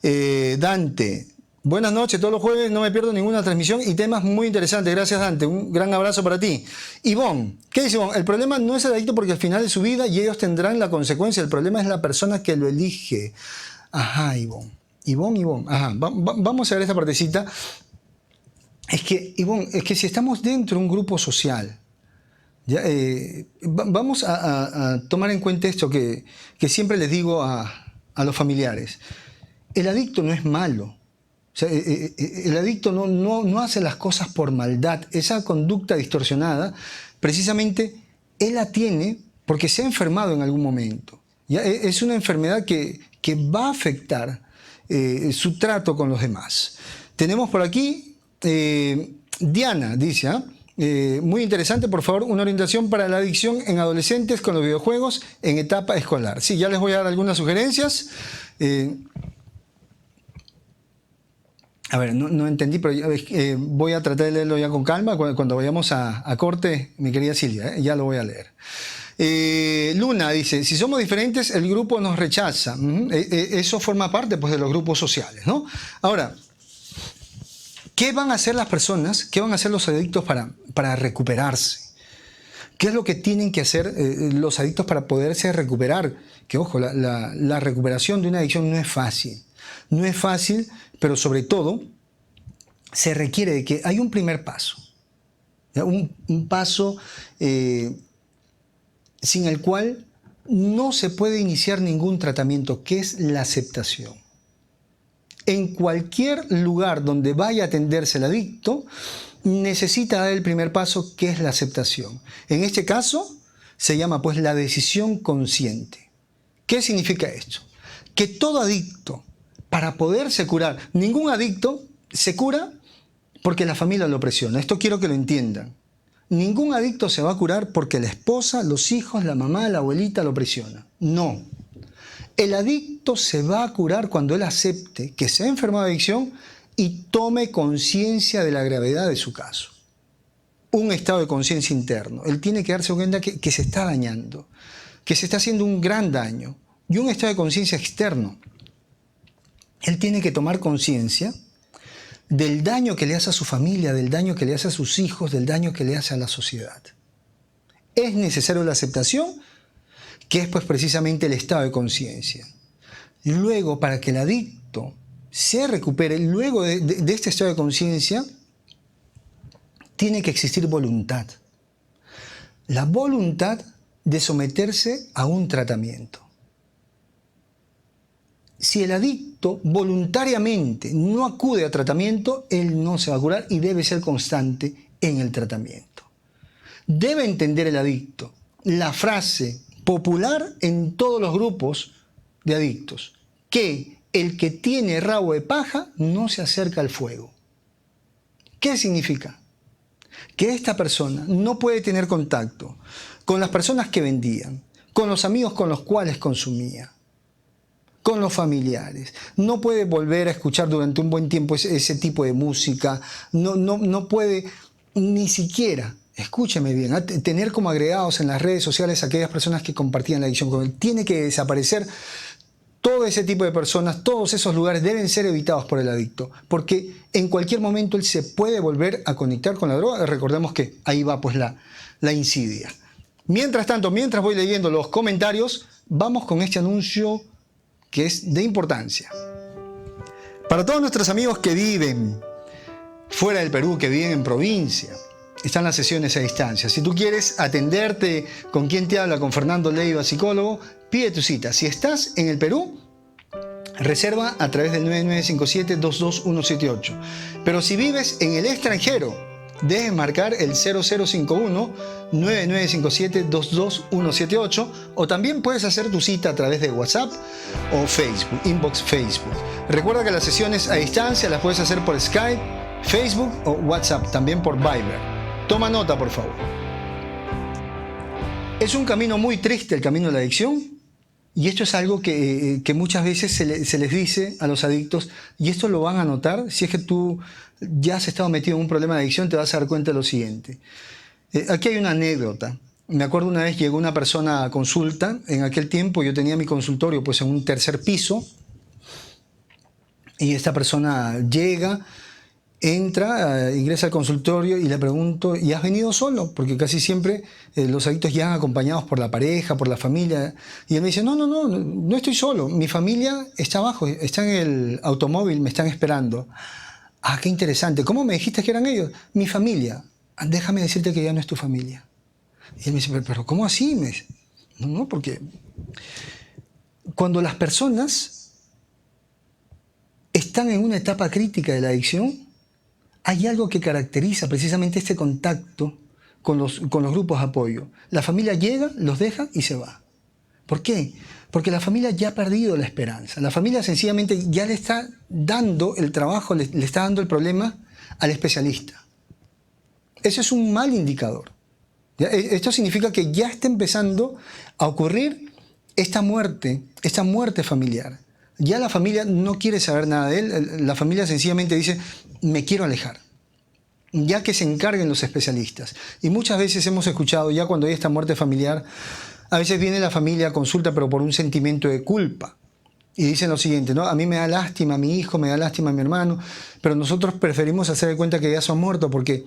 Dante. Buenas noches, todos los jueves no me pierdo ninguna transmisión y temas muy interesantes. Gracias, Dante. Un gran abrazo para ti. Ivonne, ¿qué dice Ivonne? El problema no es el adicto porque al final de su vida y ellos tendrán la consecuencia. El problema es la persona que lo elige. Ajá, Ivonne. Ivonne. Ajá, vamos a ver esta partecita. Es que, Ivonne, es que si estamos dentro de un grupo social, ya, vamos a tomar en cuenta esto que siempre les digo a los familiares. El adicto no es malo. O sea, el adicto no hace las cosas por maldad. Esa conducta distorsionada, precisamente, él la tiene porque se ha enfermado en algún momento. ¿Ya? Es una enfermedad que va a afectar su trato con los demás. Tenemos por aquí... Diana dice, muy interesante, por favor, una orientación para la adicción en adolescentes con los videojuegos en etapa escolar. Sí, ya les voy a dar algunas sugerencias. A ver, no entendí, pero voy a tratar de leerlo ya con calma. Cuando vayamos a corte, mi querida Silvia, ya lo voy a leer. Luna dice, si somos diferentes, el grupo nos rechaza. Eso forma parte, pues, de los grupos sociales, ¿no? Ahora, ¿qué van a hacer las personas, qué van a hacer los adictos para recuperarse? ¿Qué es lo que tienen que hacer los adictos para poderse recuperar? Que, ojo, la recuperación de una adicción no es fácil. No es fácil, pero sobre todo se requiere de que hay un primer paso. Un paso sin el cual no se puede iniciar ningún tratamiento, que es la aceptación. En cualquier lugar donde vaya a atenderse el adicto, necesita dar el primer paso, que es la aceptación. En este caso, se llama pues la decisión consciente. ¿Qué significa esto? Que todo adicto, para poderse curar, ningún adicto se cura porque la familia lo presiona. Esto quiero que lo entiendan. Ningún adicto se va a curar porque la esposa, los hijos, la mamá, la abuelita lo presiona. No. El adicto se va a curar cuando él acepte que se ha enfermado de adicción y tome conciencia de la gravedad de su caso. Un estado de conciencia interno. Él tiene que darse cuenta que se está dañando, que se está haciendo un gran daño. Y un estado de conciencia externo. Él tiene que tomar conciencia del daño que le hace a su familia, del daño que le hace a sus hijos, del daño que le hace a la sociedad. Es necesario la aceptación, que es pues precisamente el estado de conciencia. Luego, para que el adicto se recupere, luego de este estado de conciencia, tiene que existir voluntad. La voluntad de someterse a un tratamiento. Si el adicto voluntariamente no acude a tratamiento, él no se va a curar y debe ser constante en el tratamiento. Debe entender el adicto la frase popular en todos los grupos de adictos, que el que tiene rabo de paja no se acerca al fuego. ¿Qué significa? Que esta persona no puede tener contacto con las personas que vendían, con los amigos con los cuales consumía, con los familiares. No puede volver a escuchar durante un buen tiempo ese tipo de música. No puede ni siquiera, escúcheme bien, tener como agregados en las redes sociales a aquellas personas que compartían la adicción con él. Tiene que desaparecer todo ese tipo de personas. Todos esos lugares deben ser evitados por el adicto, porque en cualquier momento él se puede volver a conectar con la droga. Recordemos que ahí va pues la insidia. Mientras tanto, mientras voy leyendo los comentarios, vamos con este anuncio que es de importancia. Para todos nuestros amigos que viven fuera del Perú, que viven en provincia, están las sesiones a distancia. Si tú quieres atenderte con quien te habla, con Fernando Leiva, psicólogo, pide tu cita. Si estás en el Perú, reserva a través del 9957-22178. Pero si vives en el extranjero, debes marcar el 0051-9957-22178 o también puedes hacer tu cita a través de WhatsApp o Facebook, inbox Facebook. Recuerda que las sesiones a distancia las puedes hacer por Skype, Facebook o WhatsApp, también por Viber. Toma nota, por favor. Es un camino muy triste el camino de la adicción. Y esto es algo que muchas veces se les dice a los adictos, y esto lo van a notar, si es que tú ya has estado metido en un problema de adicción, te vas a dar cuenta de lo siguiente. Aquí hay una anécdota. Me acuerdo una vez llegó una persona a consulta, en aquel tiempo yo tenía mi consultorio pues en un tercer piso, y esta persona llega, entra, ingresa al consultorio y le pregunto, ¿y has venido solo? Porque casi siempre los adictos llegan acompañados por la pareja, por la familia. Y él me dice, no estoy solo. Mi familia está abajo, está en el automóvil, me están esperando. Ah, qué interesante. ¿Cómo me dijiste que eran ellos? Mi familia. Déjame decirte que ya no es tu familia. Y él me dice, pero ¿cómo así? Me dice, no, porque cuando las personas están en una etapa crítica de la adicción, hay algo que caracteriza precisamente este contacto con los grupos de apoyo. La familia llega, los deja y se va. ¿Por qué? Porque la familia ya ha perdido la esperanza. La familia sencillamente ya le está dando el trabajo, le está dando el problema al especialista. Ese es un mal indicador. Esto significa que ya está empezando a ocurrir esta muerte familiar. Ya la familia no quiere saber nada de él, la familia sencillamente dice, me quiero alejar, ya que se encarguen los especialistas. Y muchas veces hemos escuchado, ya cuando hay esta muerte familiar, a veces viene la familia a consulta, pero por un sentimiento de culpa. Y dicen lo siguiente, ¿no? A mí me da lástima a mi hijo, me da lástima a mi hermano, pero nosotros preferimos hacer de cuenta que ya son muertos porque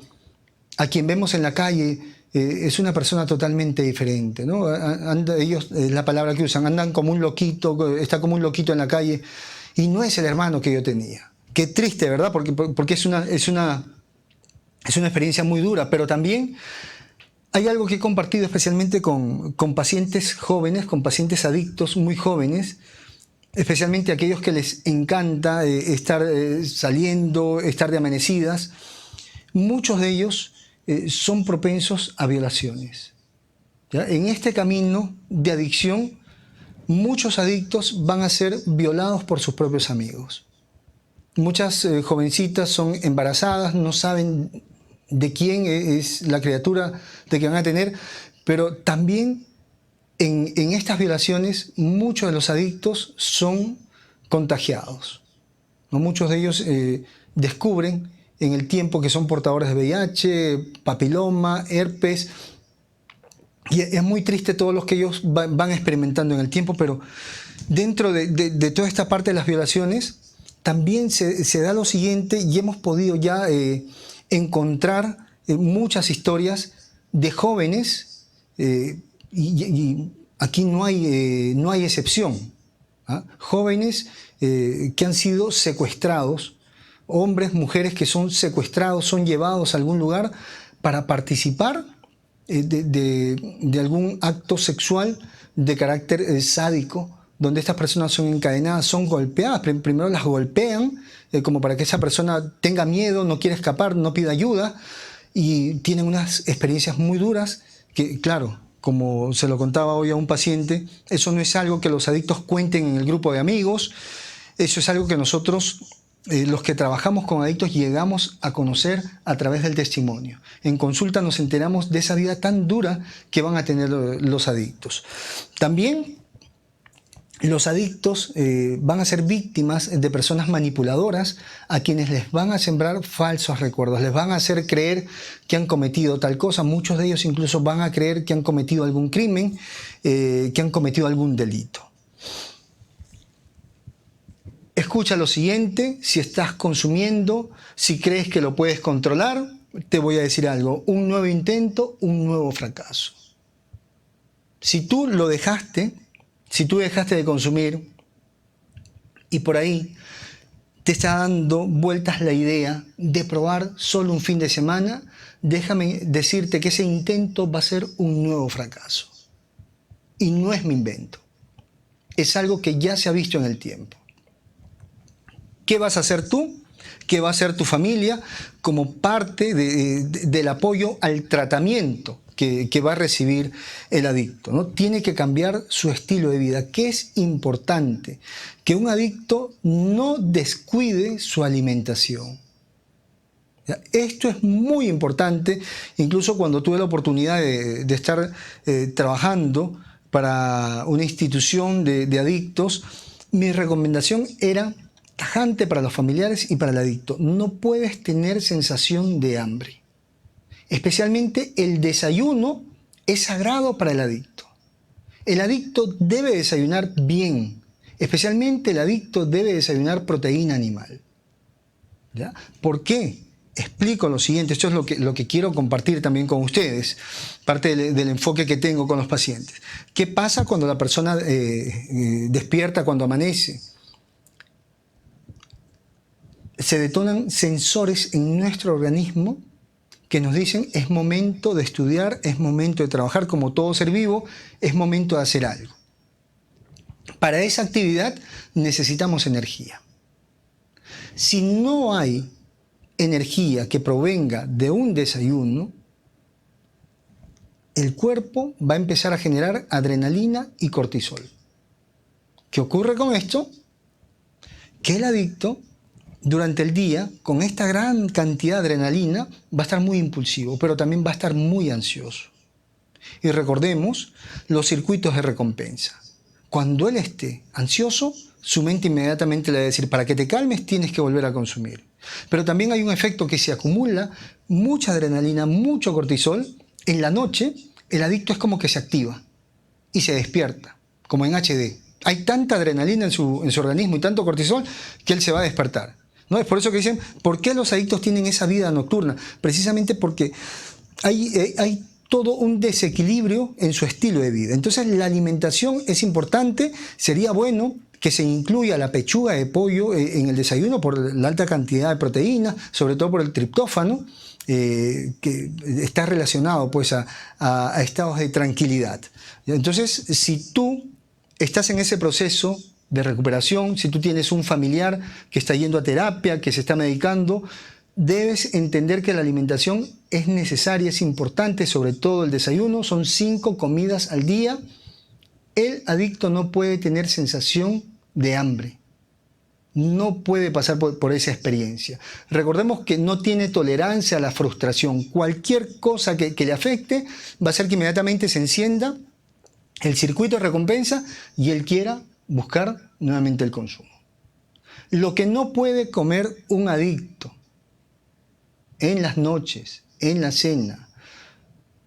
a quien vemos en la calle es una persona totalmente diferente, ¿no? Ellos, la palabra que usan, andan como un loquito, está como un loquito en la calle y no es el hermano que yo tenía. Qué triste, ¿verdad? Porque es una experiencia muy dura, pero también hay algo que he compartido especialmente con pacientes jóvenes, con pacientes adictos muy jóvenes, especialmente aquellos que les encanta estar saliendo, estar de amanecidas. Muchos de ellos son propensos a violaciones. ¿Ya? En este camino de adicción, muchos adictos van a ser violados por sus propios amigos. Muchas jovencitas son embarazadas, no saben de quién es la criatura de que van a tener, pero también en estas violaciones muchos de los adictos son contagiados, ¿no? Muchos de ellos descubren en el tiempo que son portadores de VIH, papiloma, herpes, y es muy triste todos los que ellos van experimentando en el tiempo, pero dentro de toda esta parte de las violaciones también se da lo siguiente, y hemos podido ya encontrar muchas historias de jóvenes, y aquí no hay excepción, ¿ah? Jóvenes que han sido secuestrados, hombres, mujeres que son secuestrados, son llevados a algún lugar para participar de algún acto sexual de carácter sádico, donde estas personas son encadenadas, son golpeadas. Primero las golpean como para que esa persona tenga miedo, no quiera escapar, no pida ayuda, y tienen unas experiencias muy duras que, claro, como se lo contaba hoy a un paciente, eso no es algo que los adictos cuenten en el grupo de amigos, eso es algo que nosotros, los que trabajamos con adictos, llegamos a conocer a través del testimonio. En consulta nos enteramos de esa vida tan dura que van a tener los adictos. También los adictos van a ser víctimas de personas manipuladoras a quienes les van a sembrar falsos recuerdos, les van a hacer creer que han cometido tal cosa. Muchos de ellos incluso van a creer que han cometido algún crimen, que han cometido algún delito. Escucha lo siguiente: si estás consumiendo, si crees que lo puedes controlar, te voy a decir algo: un nuevo intento, un nuevo fracaso. Si tú lo dejaste, si tú dejaste de consumir y por ahí te está dando vueltas la idea de probar solo un fin de semana, déjame decirte que ese intento va a ser un nuevo fracaso. Y no es mi invento. Es algo que ya se ha visto en el tiempo. ¿Qué vas a hacer tú? ¿Qué va a hacer tu familia como parte del apoyo al tratamiento que va a recibir el adicto, ¿no? Tiene que cambiar su estilo de vida, que es importante, que un adicto no descuide su alimentación. Esto es muy importante. Incluso cuando tuve la oportunidad de estar trabajando para una institución de adictos, mi recomendación era tajante para los familiares y para el adicto: no puedes tener sensación de hambre. Especialmente el desayuno es sagrado para el adicto. El adicto debe desayunar bien. Especialmente el adicto debe desayunar proteína animal. ¿Ya? ¿Por qué? Explico lo siguiente. Esto es lo que quiero compartir también con ustedes. Parte del enfoque que tengo con los pacientes. ¿Qué pasa cuando la persona despierta, cuando amanece? Se detonan sensores en nuestro organismo que nos dicen: es momento de estudiar, es momento de trabajar. Como todo ser vivo, es momento de hacer algo. Para esa actividad necesitamos energía. Si no hay energía que provenga de un desayuno, el cuerpo va a empezar a generar adrenalina y cortisol. ¿Qué ocurre con esto? Que el adicto, durante el día, con esta gran cantidad de adrenalina, va a estar muy impulsivo, pero también va a estar muy ansioso. Y recordemos los circuitos de recompensa. Cuando él esté ansioso, su mente inmediatamente le va a decir: para que te calmes tienes que volver a consumir. Pero también hay un efecto que se acumula mucha adrenalina, mucho cortisol. En la noche, el adicto es como que se activa y se despierta, como en HD. Hay tanta adrenalina en su organismo y tanto cortisol que él se va a despertar, ¿no? Es por eso que dicen: ¿por qué los adictos tienen esa vida nocturna? Precisamente porque hay todo un desequilibrio en su estilo de vida. Entonces la alimentación es importante. Sería bueno que se incluya la pechuga de pollo en el desayuno por la alta cantidad de proteína, sobre todo por el triptófano, que está relacionado pues a estados de tranquilidad. Entonces, si tú estás en ese proceso de recuperación, si tú tienes un familiar que está yendo a terapia, que se está medicando, debes entender que la alimentación es necesaria, es importante, sobre todo el desayuno. Son 5 comidas al día. El adicto no puede tener sensación de hambre. No puede pasar por esa experiencia. Recordemos que no tiene tolerancia a la frustración. Cualquier cosa que le afecte va a hacer que inmediatamente se encienda el circuito de recompensa y él quiera buscar nuevamente el consumo. Lo que no puede comer un adicto en las noches, en la cena,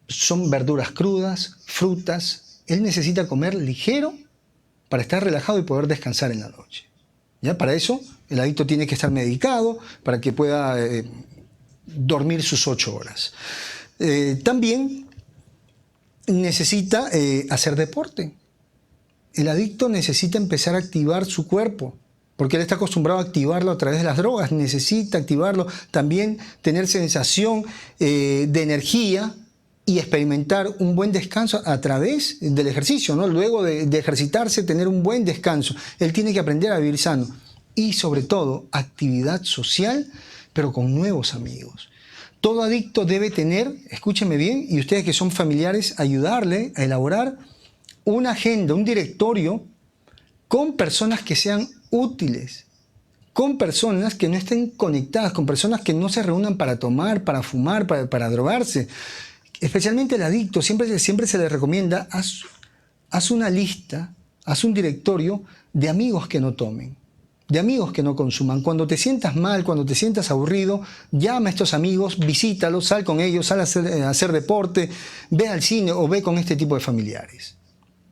son verduras crudas, frutas. Él necesita comer ligero para estar relajado y poder descansar en la noche. ¿Ya? Para eso el adicto tiene que estar medicado para que pueda dormir sus 8 horas. También necesita hacer deporte. El adicto necesita empezar a activar su cuerpo, porque él está acostumbrado a activarlo a través de las drogas. Necesita activarlo. También tener sensación de energía y experimentar un buen descanso a través del ejercicio, ¿no? Luego de ejercitarse, tener un buen descanso. Él tiene que aprender a vivir sano. Y sobre todo, actividad social, pero con nuevos amigos. Todo adicto debe tener, escúcheme bien, y ustedes que son familiares, ayudarle a elaborar una agenda, un directorio con personas que sean útiles, con personas que no estén conectadas, con personas que no se reúnan para tomar, para fumar, para drogarse. Especialmente el adicto, siempre se le recomienda: haz una lista, haz un directorio de amigos que no tomen, de amigos que no consuman. Cuando te sientas mal, cuando te sientas aburrido, llama a estos amigos, visítalos, sal con ellos, sal a hacer deporte, ve al cine o ve con este tipo de familiares.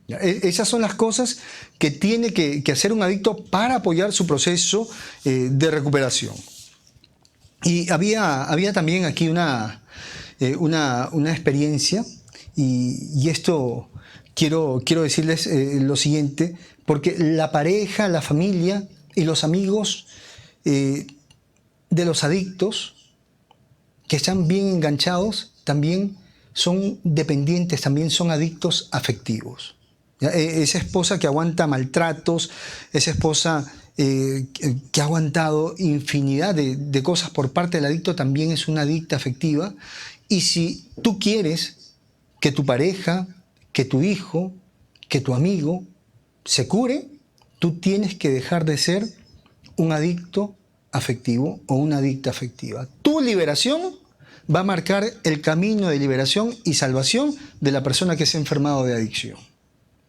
Esas son las cosas que tiene que hacer un adicto para apoyar su proceso de recuperación. Y había también aquí una experiencia, y esto quiero decirles lo siguiente, porque la pareja, la familia y los amigos de los adictos que están bien enganchados también son dependientes, también son adictos afectivos. ¿Ya? Esa esposa que aguanta maltratos, esa esposa que ha aguantado infinidad de cosas por parte del adicto, también es una adicta afectiva. Y si tú quieres que tu pareja, que tu hijo, que tu amigo se cure, tú tienes que dejar de ser un adicto afectivo o una adicta afectiva. Tu liberación va a marcar el camino de liberación y salvación de la persona que se ha enfermado de adicción.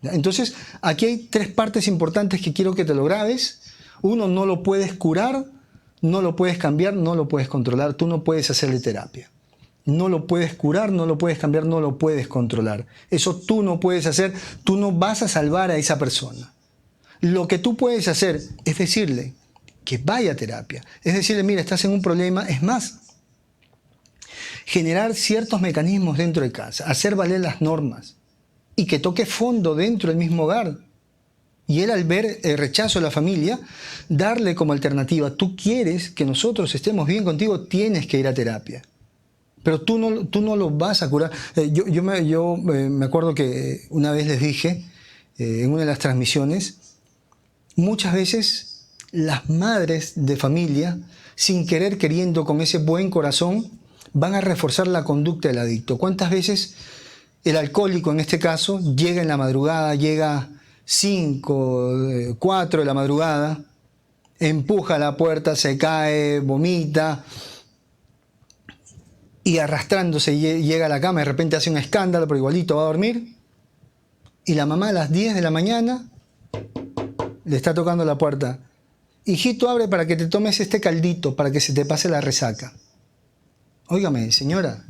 Entonces, aquí hay 3 partes importantes que quiero que te lo grabes. 1, no lo puedes curar, no lo puedes cambiar, no lo puedes controlar. Tú no puedes hacerle terapia. No lo puedes curar, no lo puedes cambiar, no lo puedes controlar. Eso tú no puedes hacer, tú no vas a salvar a esa persona. Lo que tú puedes hacer es decirle que vaya a terapia. Es decirle, mira, estás en un problema. Es más, generar ciertos mecanismos dentro de casa, hacer valer las normas y que toque fondo dentro del mismo hogar. Y él, al ver el rechazo de la familia, darle como alternativa, tú quieres que nosotros estemos bien contigo, tienes que ir a terapia. Pero tú no lo vas a curar. Yo me acuerdo que una vez les dije, en una de las transmisiones, muchas veces las madres de familia, sin querer, queriendo, con ese buen corazón, van a reforzar la conducta del adicto. ¿Cuántas veces el alcohólico, en este caso, llega en la madrugada, llega 5, 4 de la madrugada, empuja la puerta, se cae, vomita, y arrastrándose llega a la cama, de repente hace un escándalo, pero igualito va a dormir, y la mamá a las 10 de la mañana le está tocando la puerta. Hijito, abre para que te tomes este caldito, para que se te pase la resaca. Óigame, señora,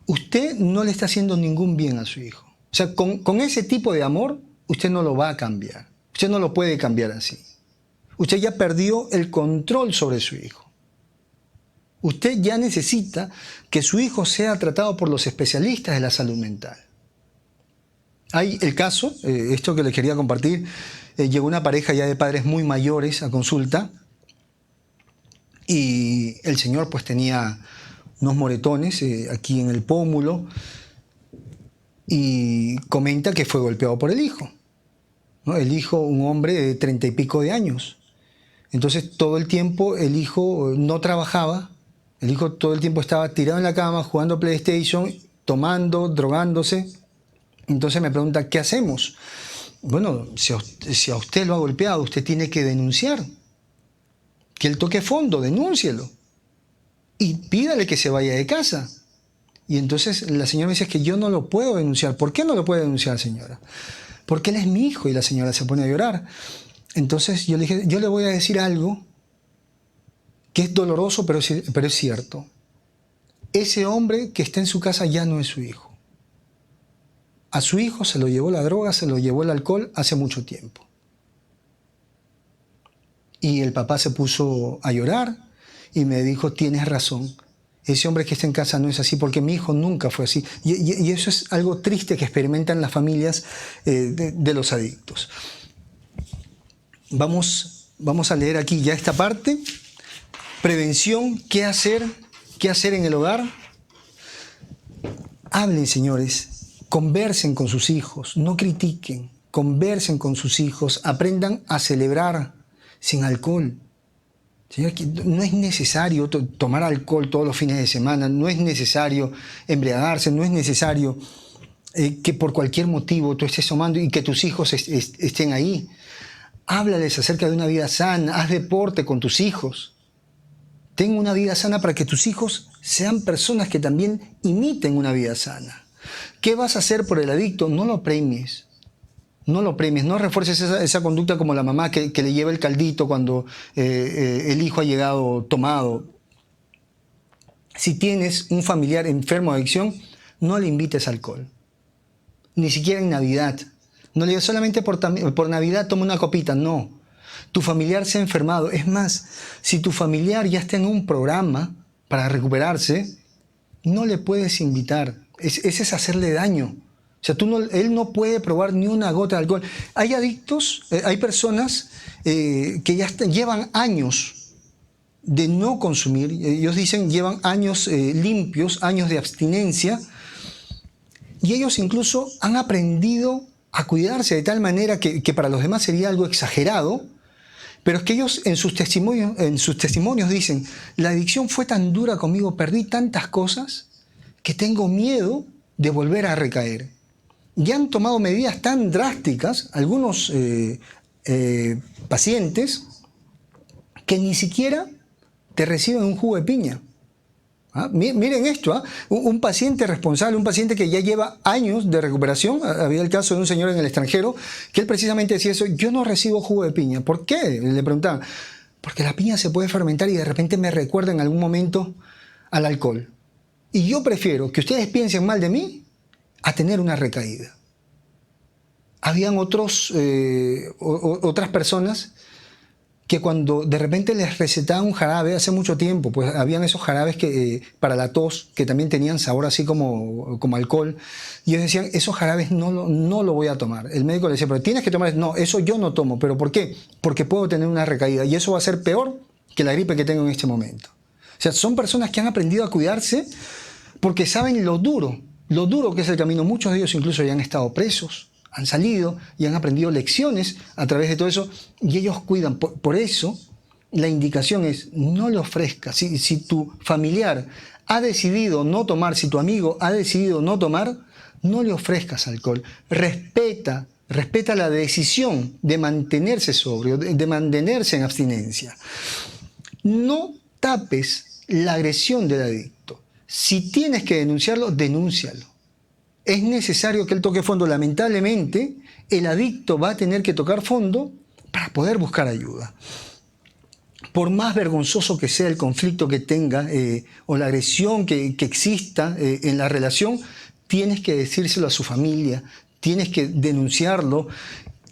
usted no le está haciendo ningún bien a su hijo. O sea, con ese tipo de amor, usted no lo va a cambiar. Usted no lo puede cambiar así. Usted ya perdió el control sobre su hijo. Usted ya necesita que su hijo sea tratado por los especialistas de la salud mental. Hay el caso, esto que les quería compartir, llegó una pareja ya de padres muy mayores a consulta y el señor pues tenía unos moretones aquí en el pómulo y comenta que fue golpeado por el hijo, ¿no? El hijo, un hombre de 30 y pico de años. Entonces todo el tiempo el hijo no trabajaba, el hijo todo el tiempo estaba tirado en la cama jugando PlayStation, tomando, drogándose. Entonces me pregunta, ¿qué hacemos? Bueno, si a usted lo ha golpeado, usted tiene que denunciar. Que él toque fondo, denúncielo. Y pídale que se vaya de casa. Y entonces la señora me dice que yo no lo puedo denunciar. ¿Por qué no lo puede denunciar, señora? Porque él es mi hijo. Y la señora se pone a llorar. Entonces yo le dije, yo le voy a decir algo que es doloroso, pero es cierto. Ese hombre que está en su casa ya no es su hijo. A su hijo se lo llevó la droga, se lo llevó el alcohol hace mucho tiempo. Y el papá se puso a llorar y me dijo, tienes razón, ese hombre que está en casa no es así porque mi hijo nunca fue así. Y eso es algo triste que experimentan las familias de los adictos. Vamos a leer aquí ya esta parte. Prevención, ¿qué hacer en el hogar? Hablen, señores. Conversen con sus hijos, no critiquen, conversen con sus hijos, aprendan a celebrar sin alcohol. Señor, no es necesario tomar alcohol todos los fines de semana, no es necesario embriagarse, no es necesario que por cualquier motivo tú estés tomando y que tus hijos estén ahí. Háblales acerca de una vida sana, haz deporte con tus hijos. Ten una vida sana para que tus hijos sean personas que también imiten una vida sana. ¿Qué vas a hacer por el adicto? No lo premies. No lo premies, no refuerces esa conducta como la mamá que le lleva el caldito cuando el hijo ha llegado tomado. Si tienes un familiar enfermo de adicción, no le invites alcohol. Ni siquiera en Navidad. No le digas solamente por Navidad toma una copita. No. Tu familiar se ha enfermado. Es más, si tu familiar ya está en un programa para recuperarse, no le puedes invitar. Ese es hacerle daño. O sea, él no puede probar ni una gota de alcohol. Hay adictos, hay personas que ya llevan años de no consumir. Ellos dicen llevan años limpios, años de abstinencia. Y ellos incluso han aprendido a cuidarse de tal manera que para los demás sería algo exagerado. Pero es que ellos en sus testimonios dicen, la adicción fue tan dura conmigo, perdí tantas cosas que tengo miedo de volver a recaer. Y han tomado medidas tan drásticas, algunos pacientes, que ni siquiera te reciben un jugo de piña. ¿Ah? Miren esto, ¿ah? Un paciente responsable, un paciente que ya lleva años de recuperación. Había el caso de un señor en el extranjero que él precisamente decía eso: yo no recibo jugo de piña. ¿Por qué? Le preguntaban. Porque la piña se puede fermentar y de repente me recuerda en algún momento al alcohol. Y yo prefiero que ustedes piensen mal de mí a tener una recaída. Habían otras personas que cuando de repente les recetaban un jarabe hace mucho tiempo, pues habían esos jarabes que, para la tos, que también tenían sabor así como alcohol, y ellos decían, esos jarabes no lo voy a tomar. El médico le decía, pero tienes que tomar, no, eso yo no tomo. ¿Pero por qué? Porque puedo tener una recaída y eso va a ser peor que la gripe que tengo en este momento. O sea, son personas que han aprendido a cuidarse porque saben lo duro que es el camino. Muchos de ellos incluso ya han estado presos, han salido y han aprendido lecciones a través de todo eso, y ellos cuidan. Por eso la indicación es, no le ofrezcas. Si tu familiar ha decidido no tomar, si tu amigo ha decidido no tomar, no le ofrezcas alcohol. Respeta la decisión de mantenerse sobrio, de mantenerse en abstinencia. No tapes la agresión del adicto. Si tienes que denunciarlo, denúncialo. Es necesario que él toque fondo. Lamentablemente, el adicto va a tener que tocar fondo para poder buscar ayuda. Por más vergonzoso que sea el conflicto que tenga o la agresión que exista en la relación, tienes que decírselo a su familia, tienes que denunciarlo,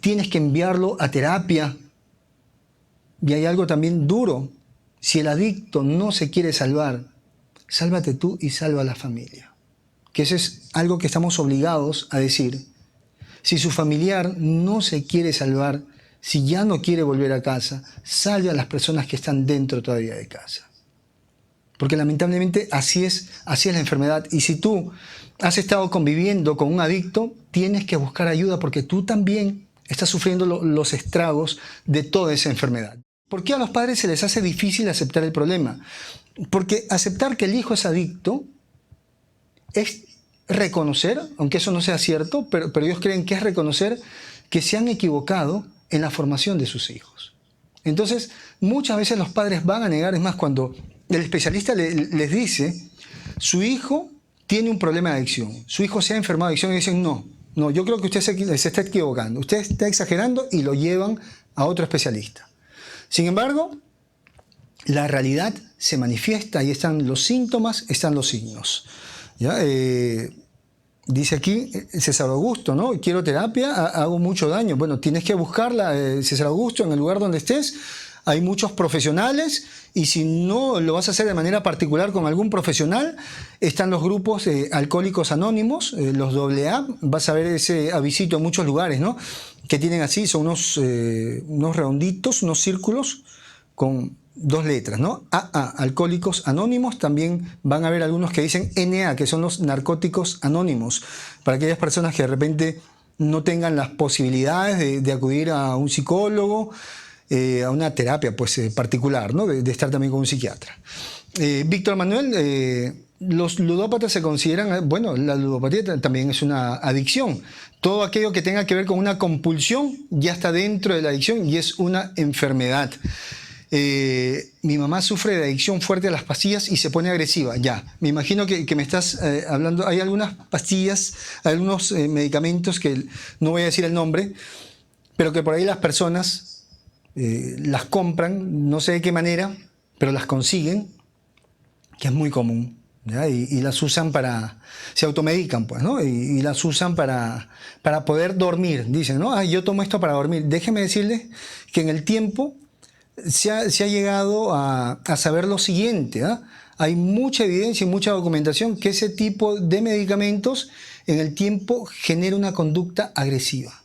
tienes que enviarlo a terapia. Y hay algo también duro. Si el adicto no se quiere salvar, sálvate tú y salva a la familia. Que eso es algo que estamos obligados a decir. Si su familiar no se quiere salvar, si ya no quiere volver a casa, salve a las personas que están dentro todavía de casa. Porque lamentablemente así es la enfermedad. Y si tú has estado conviviendo con un adicto, tienes que buscar ayuda porque tú también estás sufriendo los estragos de toda esa enfermedad. ¿Por qué a los padres se les hace difícil aceptar el problema? Porque aceptar que el hijo es adicto es reconocer, aunque eso no sea cierto, pero ellos creen que es reconocer que se han equivocado en la formación de sus hijos. Entonces, muchas veces los padres van a negar. Es más, cuando el especialista les dice, su hijo tiene un problema de adicción, su hijo se ha enfermado de adicción, y dicen, no, yo creo que usted se está equivocando, usted está exagerando, y lo llevan a otro especialista. Sin embargo, la realidad se manifiesta, ahí están los síntomas, están los signos. ¿Ya? Dice aquí César Augusto, ¿no? Quiero terapia, hago mucho daño. Bueno, tienes que buscarla, César Augusto, en el lugar donde estés. Hay muchos profesionales, y si no lo vas a hacer de manera particular con algún profesional, están los grupos Alcohólicos Anónimos, los AA. Vas a ver ese avisito en muchos lugares, ¿no? Que tienen así, son unos redonditos, unos círculos con 2 letras, ¿no? AA, Alcohólicos Anónimos. También van a haber algunos que dicen NA, que son los Narcóticos Anónimos, para aquellas personas que de repente no tengan las posibilidades de acudir a un psicólogo, a una terapia pues, particular, ¿no? De estar también con un psiquiatra. Víctor Manuel, los ludópatas se consideran, bueno, la ludopatía también es una adicción. Todo aquello que tenga que ver con una compulsión ya está dentro de la adicción y es una enfermedad. Mi mamá sufre de adicción fuerte a las pastillas y se pone agresiva. Ya, me imagino que me estás hablando. Hay algunas pastillas, algunos medicamentos que no voy a decir el nombre, pero que por ahí las personas las compran, no sé de qué manera, pero las consiguen, que es muy común, ¿ya? Y las usan se automedican, pues, ¿no? Y las usan para poder dormir. Dicen, ¿no? Yo tomo esto para dormir. Déjeme decirles que en el tiempo se ha llegado a saber lo siguiente, ¿eh? Hay mucha evidencia y mucha documentación que ese tipo de medicamentos en el tiempo genera una conducta agresiva,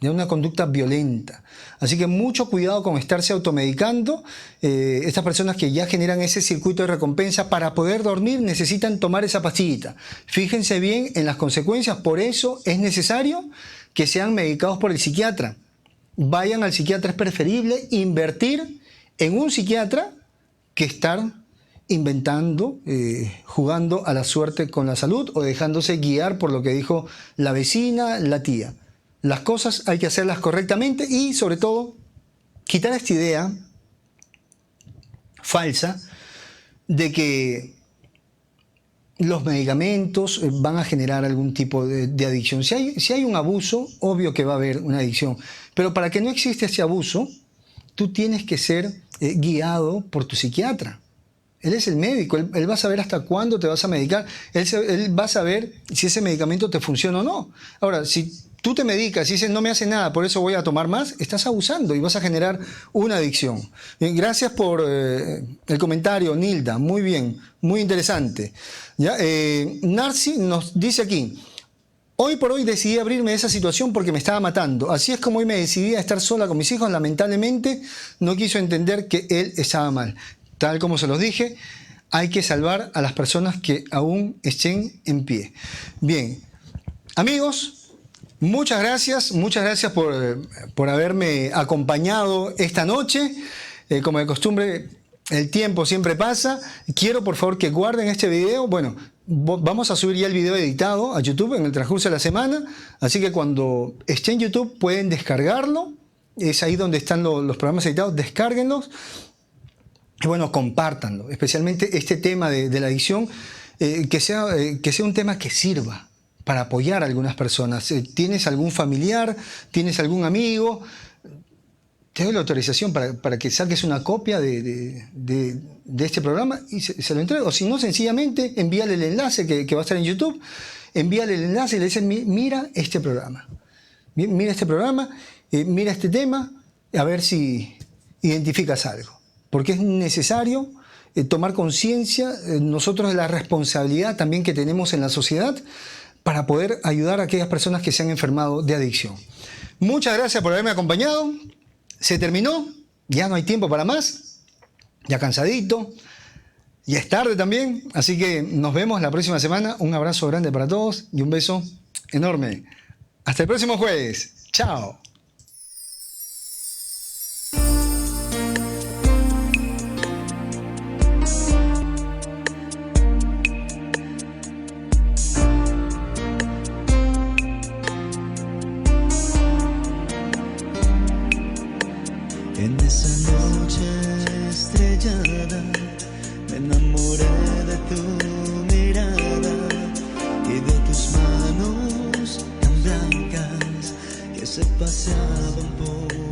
de una conducta violenta. Así que mucho cuidado con estarse automedicando. Estas personas que ya generan ese circuito de recompensa para poder dormir necesitan tomar esa pastillita. Fíjense bien en las consecuencias. Por eso es necesario que sean medicados por el psiquiatra. vayan al psiquiatra. Es preferible invertir en un psiquiatra que estar inventando, jugando a la suerte con la salud o dejándose guiar por lo que dijo la vecina, la tía. Las cosas hay que hacerlas correctamente y, sobre todo, quitar esta idea falsa de que los medicamentos van a generar algún tipo de adicción. Si hay un abuso, obvio que va a haber una adicción. Pero para que no exista ese abuso, tú tienes que ser guiado por tu psiquiatra. Él es el médico, él va a saber hasta cuándo te vas a medicar, él va a saber si ese medicamento te funciona o no. Ahora, si tú te medicas y dices no me hace nada, por eso voy a tomar más, estás abusando y vas a generar una adicción. Bien, gracias por el comentario, Nilda, muy bien, muy interesante. ¿Ya? Narci nos dice aquí: hoy por hoy decidí abrirme de esa situación porque me estaba matando. Así es como hoy me decidí a estar sola con mis hijos. Lamentablemente no quiso entender que él estaba mal. Tal como se los dije, hay que salvar a las personas que aún estén en pie. Bien, amigos, muchas gracias por haberme acompañado esta noche. Como de costumbre, el tiempo siempre pasa. Quiero, por favor, que guarden este video. Bueno, vamos a subir ya el video editado a YouTube en el transcurso de la semana. Así que cuando esté en YouTube pueden descargarlo. Es ahí donde están los programas editados. Descárguenlos. Y bueno, compártanlo, especialmente este tema de la adicción, que sea un tema que sirva para apoyar a algunas personas. ¿Tienes algún familiar? ¿Tienes algún amigo? Te doy la autorización para que saques una copia de este programa y se lo entrego. O si no, sencillamente envíale el enlace que va a estar en YouTube, envíale el enlace y le dices, mira este programa, mira este tema, a ver si identificas algo. Porque es necesario tomar conciencia nosotros de la responsabilidad también que tenemos en la sociedad para poder ayudar a aquellas personas que se han enfermado de adicción. Muchas gracias por haberme acompañado. Se terminó, ya no hay tiempo para más, ya cansadito, ya es tarde también, así que nos vemos la próxima semana. Un abrazo grande para todos y un beso enorme. Hasta el próximo jueves. Chao. En esa noche estrellada me enamoré de tu mirada y de tus manos tan blancas que se paseaban por